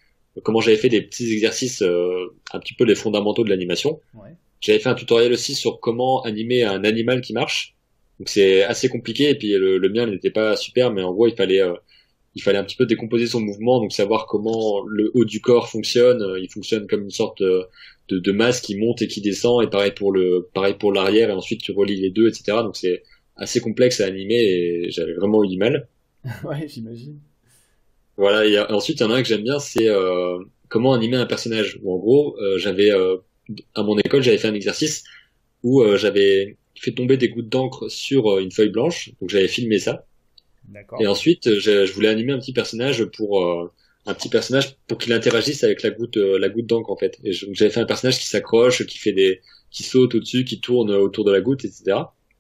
comment j'avais fait des petits exercices, un petit peu les fondamentaux de l'animation. Ouais. J'avais fait un tutoriel aussi sur comment animer un animal qui marche. Donc c'est assez compliqué, et puis le mien n'était pas super, mais en gros il fallait un petit peu décomposer son mouvement, donc savoir comment le haut du corps fonctionne. Il fonctionne comme une sorte de masse qui monte et qui descend, et pareil pour l'arrière, et ensuite tu relis les deux, etc. Donc c'est assez complexe à animer, et j'avais vraiment eu du mal. Ouais, j'imagine. Voilà, et ensuite il y en a un que j'aime bien, c'est comment animer un personnage. Où en gros, à mon école, j'avais fait un exercice où j'avais fait tomber des gouttes d'encre sur une feuille blanche, donc j'avais filmé ça. D'accord. Et ensuite, je voulais animer un petit personnage pour qu'il interagisse avec la goutte d'encre en fait. Et donc j'avais fait un personnage qui s'accroche, qui saute au-dessus, qui tourne autour de la goutte, etc.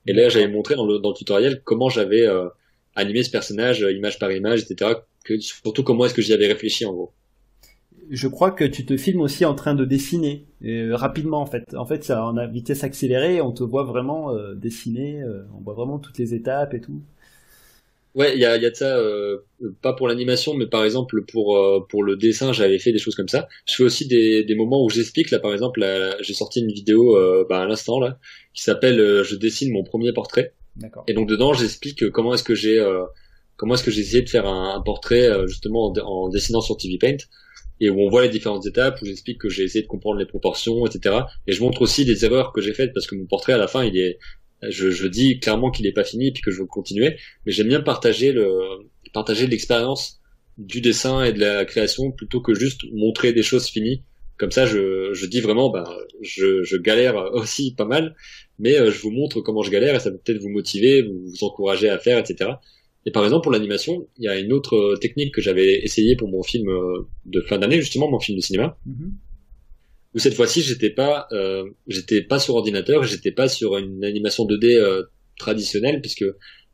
Et là, j'avais montré dans le tutoriel comment j'avais animé ce personnage, image par image, etc. Surtout comment est-ce que j'y avais réfléchi en gros. Je crois que tu te filmes aussi en train de dessiner rapidement en fait. En fait, ça en a vitesse accélérée, on te voit vraiment dessiner, on voit vraiment toutes les étapes et tout. Ouais, il y a de ça, pas pour l'animation, mais par exemple pour le dessin, j'avais fait des choses comme ça. Je fais aussi des moments où j'explique. Là, par exemple, j'ai sorti une vidéo à l'instant là qui s'appelle je dessine mon premier portrait. D'accord. Et donc dedans, j'explique comment est-ce que j'ai essayé de faire un portrait justement en dessinant sur TV Paint, et où on voit les différentes étapes, où j'explique que j'ai essayé de comprendre les proportions, etc. Et je montre aussi les erreurs que j'ai faites, parce que mon portrait à la fin, je dis clairement qu'il est pas fini, puis que je veux continuer, mais j'aime bien partager l'expérience du dessin et de la création plutôt que juste montrer des choses finies. Comme ça, je dis vraiment, je galère aussi pas mal, mais je vous montre comment je galère, et ça peut peut-être vous motiver, vous encourager à faire, etc. Et par exemple, pour l'animation, il y a une autre technique que j'avais essayé pour mon film de fin d'année, justement, mon film de cinéma, où cette fois-ci, j'étais pas sur ordinateur, j'étais pas sur une animation 2D traditionnelle, puisque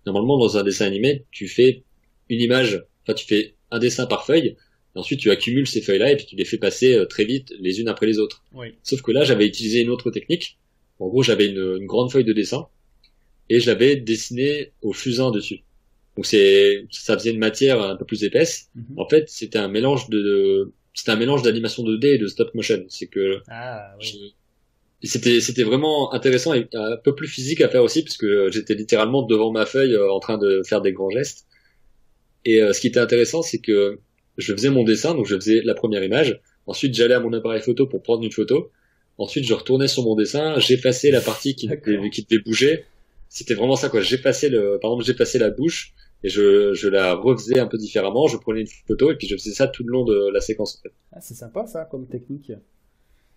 normalement, dans un dessin animé, tu fais une image, enfin, tu fais un dessin par feuille, et ensuite tu accumules ces feuilles-là, et puis tu les fais passer très vite, les unes après les autres. Oui. Sauf que là, j'avais utilisé une autre technique. En gros, j'avais une grande feuille de dessin, et j'avais dessiné au fusain dessus. Donc ça faisait une matière un peu plus épaisse. En fait, c'était un mélange d'animation 2D et de stop motion. C'est que c'était vraiment intéressant et un peu plus physique à faire aussi, parce que j'étais littéralement devant ma feuille en train de faire des grands gestes. Et ce qui était intéressant, c'est que je faisais mon dessin, donc je faisais la première image. Ensuite, j'allais à mon appareil photo pour prendre une photo. Ensuite, je retournais sur mon dessin, j'effaçais la partie qui devait bouger. C'était vraiment ça, quoi. J'effaçais la bouche et je la refaisais un peu différemment. Je prenais une photo et puis je faisais ça tout le long de la séquence, en fait. Ah, c'est sympa, ça, comme technique.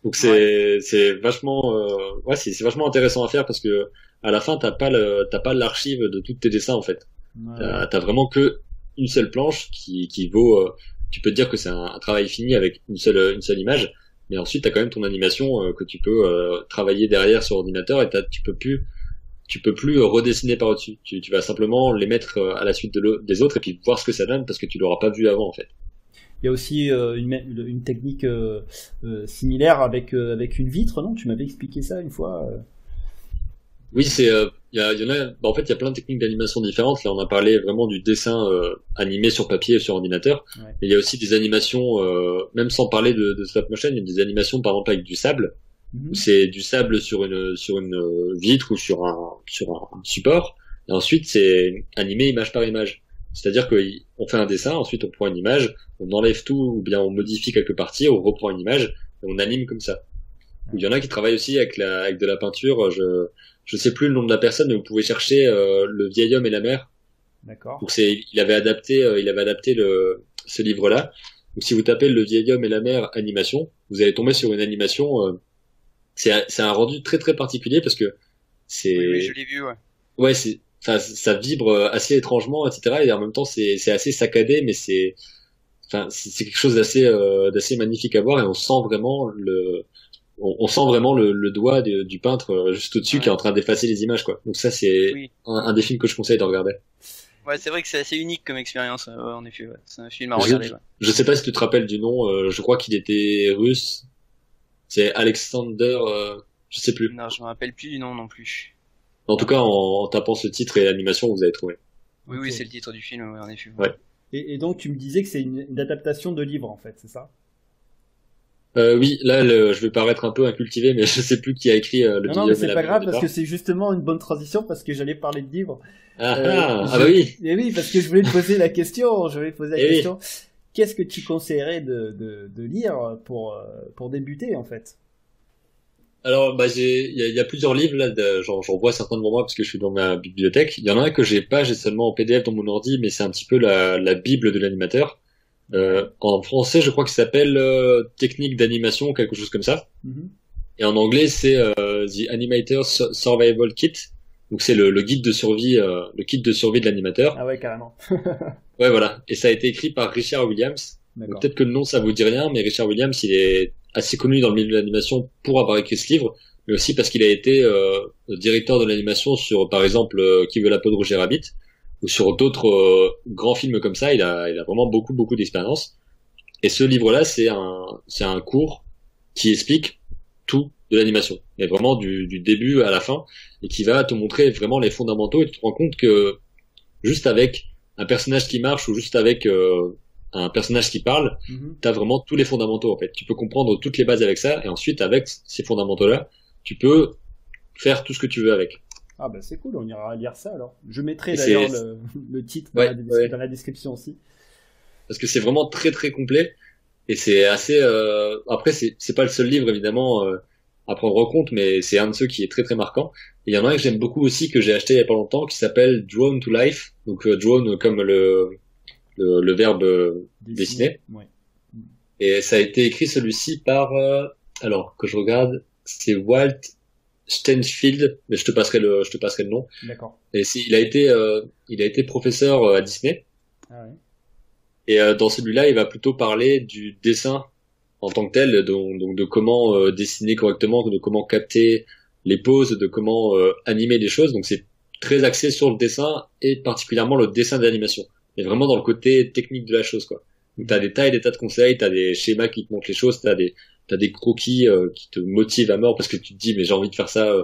Donc c'est vachement, c'est vachement intéressant à faire, parce que à la fin, t'as pas l'archive de tous tes dessins, en fait. Ouais. T'as vraiment que une seule planche qui vaut, tu peux te dire que c'est un travail fini avec une seule image. Mais ensuite, t'as quand même ton animation que tu peux travailler derrière sur ordinateur, et tu peux plus redessiner par-dessus. Tu vas simplement les mettre à la suite des autres et puis voir ce que ça donne, parce que tu l'auras pas vu avant, en fait. Il y a aussi une technique similaire avec une vitre, non? Tu m'avais expliqué ça une fois. Oui, il y en a. En fait, il y a plein de techniques d'animation différentes. Là, on a parlé vraiment du dessin animé sur papier et sur ordinateur. Ouais. Mais il y a aussi des animations, même sans parler de stop motion, il y a des animations, par exemple, avec du sable. C'est du sable sur une vitre ou sur un support. Et ensuite, c'est animé image par image. C'est-à-dire qu'on fait un dessin, ensuite on prend une image, on enlève tout, ou bien on modifie quelques parties, on reprend une image, et on anime comme ça. Il y en a qui travaillent aussi avec de la peinture. Je sais plus le nom de la personne, mais vous pouvez chercher Le vieil homme et la mer. D'accord. Donc il avait adapté ce livre-là. Donc si vous tapez Le vieil homme et la mer animation, vous allez tomber sur une animation. C'est un rendu très très particulier, parce que c'est. Oui, je l'ai vu, ouais. Ouais, ça vibre assez étrangement, etc. Et en même temps, c'est assez saccadé, mais c'est quelque chose d'assez magnifique à voir, et on sent vraiment le doigt du peintre juste au-dessus, qui est en train d'effacer les images, quoi. Donc ça, c'est un des films que je conseille de regarder. Ouais, c'est vrai que c'est assez unique comme expérience, en effet. Ouais. C'est un film à regarder. Je sais pas si tu te rappelles du nom. Je crois qu'il était russe. C'est Alexander. Je sais plus. Non, je me rappelle plus du nom non plus. En tout cas, en tapant ce titre et l'animation, vous allez trouver. Oui, oui, c'est le titre du film, en effet. Ouais. Et donc, tu me disais que c'est une adaptation de livre, en fait, c'est ça? Oui, là, je vais paraître un peu incultivé, mais je sais plus qui a écrit le Non, mais c'est pas grave, parce que c'est justement une bonne transition, parce que j'allais parler de livres. Bah oui. Et oui, parce que je voulais te poser la question. Qu'est-ce que tu conseillerais de lire pour débuter, en fait? Alors, il y a plusieurs livres là. J'en vois certains devant moi parce que je suis dans ma bibliothèque. Il y en a un que j'ai seulement en PDF dans mon ordi, mais c'est un petit peu la bible de l'animateur. En français, je crois qu'il s'appelle Technique d'animation, quelque chose comme ça. Et en anglais, c'est The Animator's Survival Kit. Donc c'est le guide de survie, le kit de survie de l'animateur. Ah ouais, carrément. Ouais, voilà. Et ça a été écrit par Richard Williams. Donc, peut-être que le nom ça vous dit rien, mais Richard Williams, il est assez connu dans le milieu de l'animation pour avoir écrit ce livre, mais aussi parce qu'il a été directeur de l'animation sur, par exemple, Qui veut la peau de Roger Rabbit, ou sur d'autres grands films comme ça. Il a vraiment beaucoup d'expérience. Et ce livre-là, c'est un cours qui explique tout de l'animation, mais vraiment du début à la fin, et qui va te montrer vraiment les fondamentaux, et tu te rends compte que juste avec un personnage qui marche, ou juste avec un personnage qui parle, t'as vraiment tous les fondamentaux, en fait. Tu peux comprendre toutes les bases avec ça, et ensuite, avec ces fondamentaux-là, tu peux faire tout ce que tu veux avec. Ah bah c'est cool, on ira lire ça alors. Je mettrai d'ailleurs le titre dans la description aussi. Parce que c'est vraiment très très complet, et c'est assez... Après, c'est pas le seul livre, évidemment, à prendre en compte, mais c'est un de ceux qui est très très marquant. Et il y en a un que j'aime beaucoup aussi, que j'ai acheté il y a pas longtemps, qui s'appelle Drawn to Life. Donc drawn comme le verbe dessiner. Ouais. Et ça a été écrit celui-ci par alors que je regarde, c'est Walt Stanfield, mais je te passerai le nom. D'accord. Et il a été professeur à Disney. Ah ouais. Et dans celui-là, il va plutôt parler du dessin en tant que tel, donc de comment dessiner correctement, de comment capter les poses, de comment animer les choses. Donc c'est très axé sur le dessin et particulièrement le dessin d'animation. Mais vraiment dans le côté technique de la chose, quoi. Donc t'as des tas et des tas de conseils, t'as des schémas qui te montrent les choses, t'as des croquis qui te motivent à mort parce que tu te dis mais j'ai envie de faire ça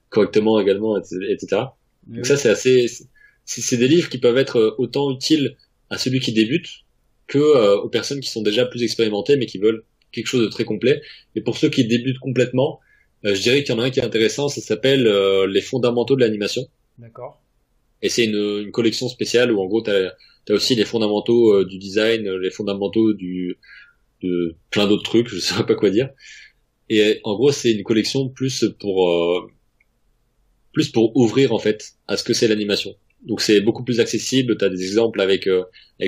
correctement également, etc. Donc ça c'est des livres qui peuvent être autant utiles à celui qui débute que aux personnes qui sont déjà plus expérimentées mais qui veulent quelque chose de très complet. Et pour ceux qui débutent complètement, je dirais qu'il y en a un qui est intéressant, ça s'appelle Les fondamentaux de l'animation. D'accord. Et c'est une collection spéciale où en gros t'as aussi les fondamentaux du design, les fondamentaux de plein d'autres trucs, je sais pas quoi dire. Et en gros c'est une collection plus pour ouvrir en fait à ce que c'est l'animation. Donc c'est beaucoup plus accessible, t'as des exemples avec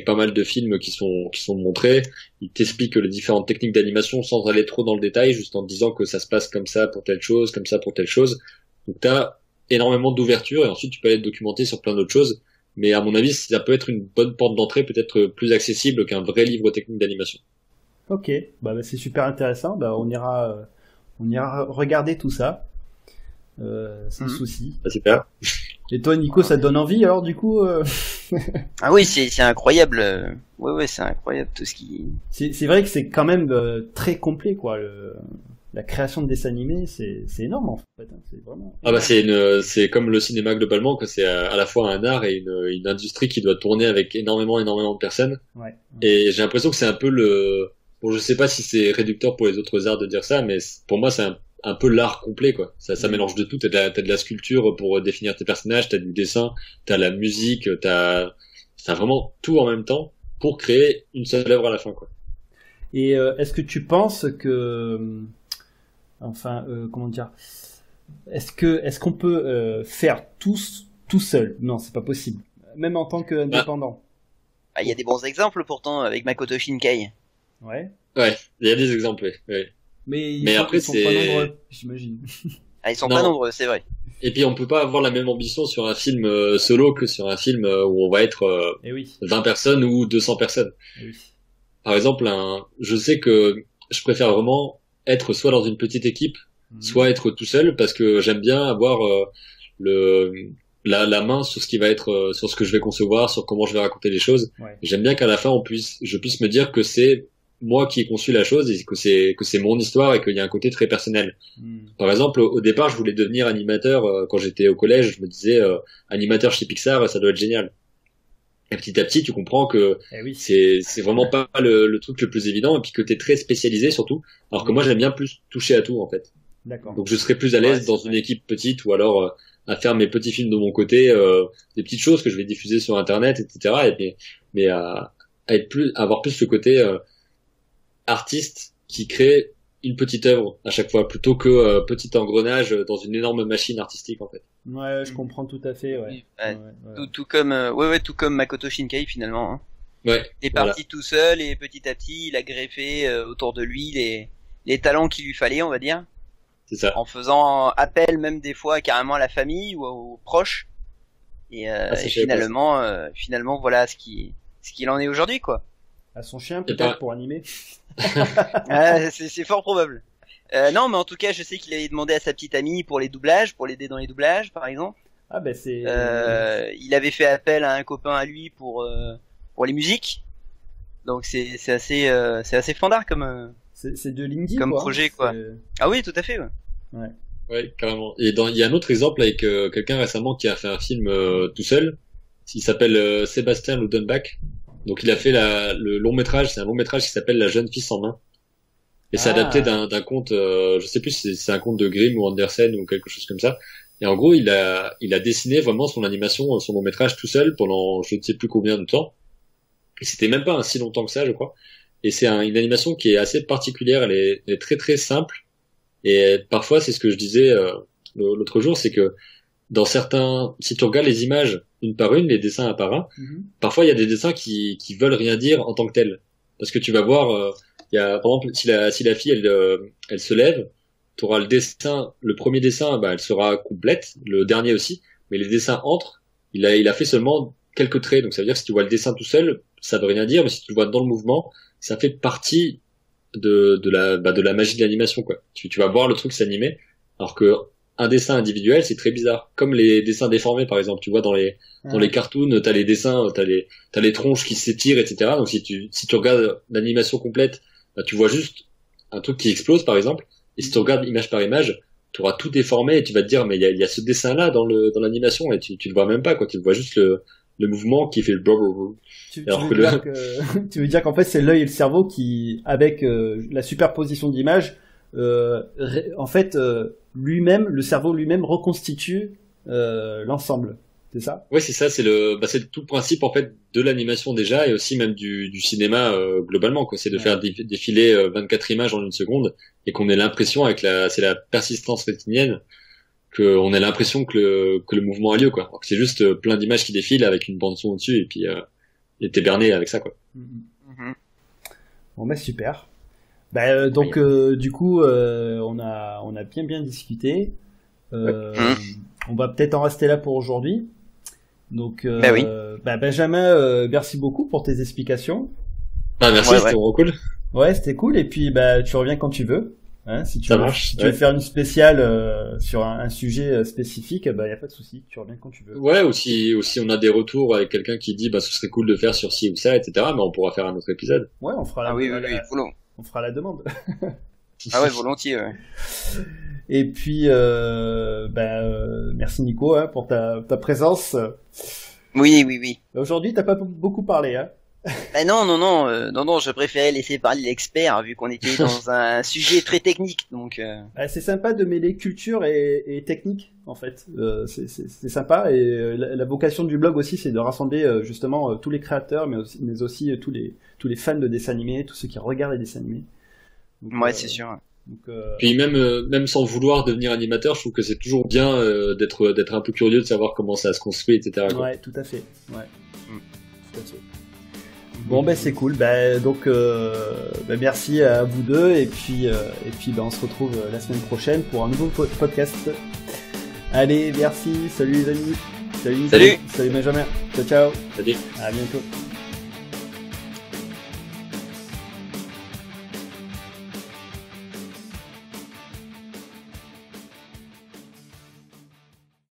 pas mal de films qui sont montrés, ils t'expliquent les différentes techniques d'animation sans aller trop dans le détail, juste en te disant que ça se passe comme ça pour telle chose, comme ça pour telle chose. Donc t'as énormément d'ouverture et ensuite tu peux aller te documenter sur plein d'autres choses, mais à mon avis ça peut être une bonne porte d'entrée, peut-être plus accessible qu'un vrai livre technique d'animation. Ok, bah c'est super intéressant, on ira regarder tout ça sans souci. Ah, super. Et toi Nico, ça te donne envie alors du coup Ah oui, c'est incroyable. Ouais, c'est incroyable tout ce qui. C'est vrai que c'est quand même très complet quoi. La création de dessins animés, c'est énorme en fait. C'est vraiment. Ah bah c'est comme le cinéma globalement, que c'est à la fois un art et une industrie qui doit tourner avec énormément de personnes. Ouais. Et j'ai l'impression que c'est un peu bon, je sais pas si c'est réducteur pour les autres arts de dire ça, mais pour moi c'est un peu l'art complet quoi. Ça mélange de tout. T'as de la sculpture pour définir tes personnages, t'as du dessin, t'as la musique, t'as vraiment tout en même temps pour créer une seule œuvre à la fin quoi. Et est-ce que tu penses que comment dire, est-ce qu'on peut faire tout seul? Non, c'est pas possible. Même en tant qu'indépendant. Ah, il y a des bons exemples pourtant avec Makoto Shinkai. Ouais. Ouais, il y a des exemples. Ouais. Mais après ils sont pas nombreux, j'imagine. Ah, ils sont pas nombreux, c'est vrai. Et puis on peut pas avoir la même ambition sur un film solo que sur un film où on va être 20 personnes ou 200 personnes. Eh oui. Par exemple, je sais que je préfère vraiment être soit dans une petite équipe, soit être tout seul parce que j'aime bien avoir la main sur ce qui va être sur ce que je vais concevoir, sur comment je vais raconter les choses. Ouais. J'aime bien qu'à la fin je puisse me dire que c'est moi qui ai conçu la chose et que c'est mon histoire et qu'il y a un côté très personnel. Par exemple, au départ, je voulais devenir animateur quand j'étais au collège, je me disais animateur chez Pixar, ça doit être génial. Et petit à petit, tu comprends que c'est vraiment pas le truc le plus évident et puis que t'es très spécialisé surtout, alors que moi j'aime bien plus toucher à tout en fait. D'accord. Donc je serais plus à l'aise dans une équipe petite ou alors à faire mes petits films de mon côté, des petites choses que je vais diffuser sur internet, etc. Mais à avoir plus ce côté artiste qui crée une petite œuvre à chaque fois plutôt que petit engrenage dans une énorme machine artistique en fait. Ouais, je comprends tout à fait. Ouais. Tout comme Makoto Shinkai finalement. Hein. Ouais. Il est parti tout seul et petit à petit il a greffé autour de lui les talents qu'il lui fallait, on va dire. C'est ça. En faisant appel même des fois carrément à la famille ou aux proches. Et finalement voilà ce qu'il en est aujourd'hui quoi. À son chien peut-être pour animer. C'est fort probable. Non, mais en tout cas, je sais qu'il avait demandé à sa petite amie pour les doublages, pour l'aider dans les doublages, par exemple. Ah ben c'est. Il avait fait appel à un copain à lui pour les musiques. Donc c'est assez fandard comme. C'est de l'indie comme quoi. Projet quoi. Ah oui, tout à fait. Ouais. Ouais, carrément. Et il y a un autre exemple avec quelqu'un récemment qui a fait un film tout seul. Il s'appelle Sébastien Ludenbach. Donc il a fait le long métrage, c'est un long métrage qui s'appelle La jeune fille sans main. Et c'est adapté d'un conte, je sais plus si c'est un conte de Grimm ou Andersen ou quelque chose comme ça. Et en gros, il a dessiné vraiment son animation, son long métrage tout seul pendant je ne sais plus combien de temps. Et c'était même pas si longtemps que ça, je crois. Et c'est une animation qui est assez particulière, elle est très très simple. Et parfois, c'est ce que je disais l'autre jour, c'est que si tu regardes les images une par une, les dessins un par un, parfois il y a des dessins qui veulent rien dire en tant que tels. Parce que tu vas voir, il y a, par exemple, si la fille elle se lève, t'auras le dessin, le premier dessin, elle sera complète, le dernier aussi, mais les dessins entre, il a fait seulement quelques traits, donc ça veut dire que si tu vois le dessin tout seul, ça veut rien dire, mais si tu le vois dans le mouvement, ça fait partie de la magie de l'animation, quoi. Tu vas voir le truc s'animer, alors que un dessin individuel, c'est très bizarre. Comme les dessins déformés, par exemple, tu vois dans les cartoons, t'as les dessins, t'as les tronches qui s'étirent, etc. Donc si tu regardes l'animation complète, tu vois juste un truc qui explose, par exemple. Et si tu regardes image par image, tu auras tout déformé et tu vas te dire, mais il y a ce dessin-là dans l'animation et tu le vois même pas, quoi. Tu vois juste le mouvement qui fait le blablabla. Tu veux dire qu'en fait, c'est l'œil et le cerveau qui, avec la superposition d'images, en fait, lui-même, le cerveau lui-même reconstitue l'ensemble. C'est ça? Oui, c'est ça. C'est tout le principe en fait de l'animation déjà et aussi même du cinéma globalement, quoi. C'est de faire défiler 24 images en une seconde et qu'on ait l'impression c'est la persistance rétinienne qu'on ait l'impression que le mouvement a lieu, quoi. Alors que c'est juste plein d'images qui défilent avec une bande son au-dessus et puis t'es berné avec ça, quoi. Bon, super. Donc du coup on a bien discuté. On va peut-être en rester là pour aujourd'hui. Donc Benjamin, merci beaucoup pour tes explications. Merci, c'était vraiment cool. Ouais, c'était cool et puis tu reviens quand tu veux. Hein, si tu veux faire une spéciale sur un sujet spécifique, y a pas de souci, tu reviens quand tu veux. Ouais, ou si on a des retours avec quelqu'un qui dit ce serait cool de faire sur ci ou ça, etc. Mais on pourra faire un autre épisode. Ouais, on fera on fera la demande. Ah ouais, volontiers. Ouais. Et puis merci Nico pour ta présence. Oui. Aujourd'hui, t'as pas beaucoup parlé, hein. Non, je préférais laisser parler l'expert vu qu'on était dans un sujet très technique, donc. C'est sympa de mêler culture et technique, en fait. C'est sympa et la vocation du blog aussi, c'est de rassembler justement tous les créateurs, mais aussi tous les fans de dessins animés, tous ceux qui regardent les dessins animés. Donc, ouais, c'est sûr. Donc, Puis même sans vouloir devenir animateur, je trouve que c'est toujours bien d'être un peu curieux de savoir comment ça se construit, etc. quoi. Ouais, tout à fait. Ouais. Tout à fait. Bon c'est cool. Donc merci à vous deux et puis on se retrouve la semaine prochaine pour un nouveau podcast. Allez, merci. Salut les amis. Salut Benjamin. Ciao. Salut. À bientôt.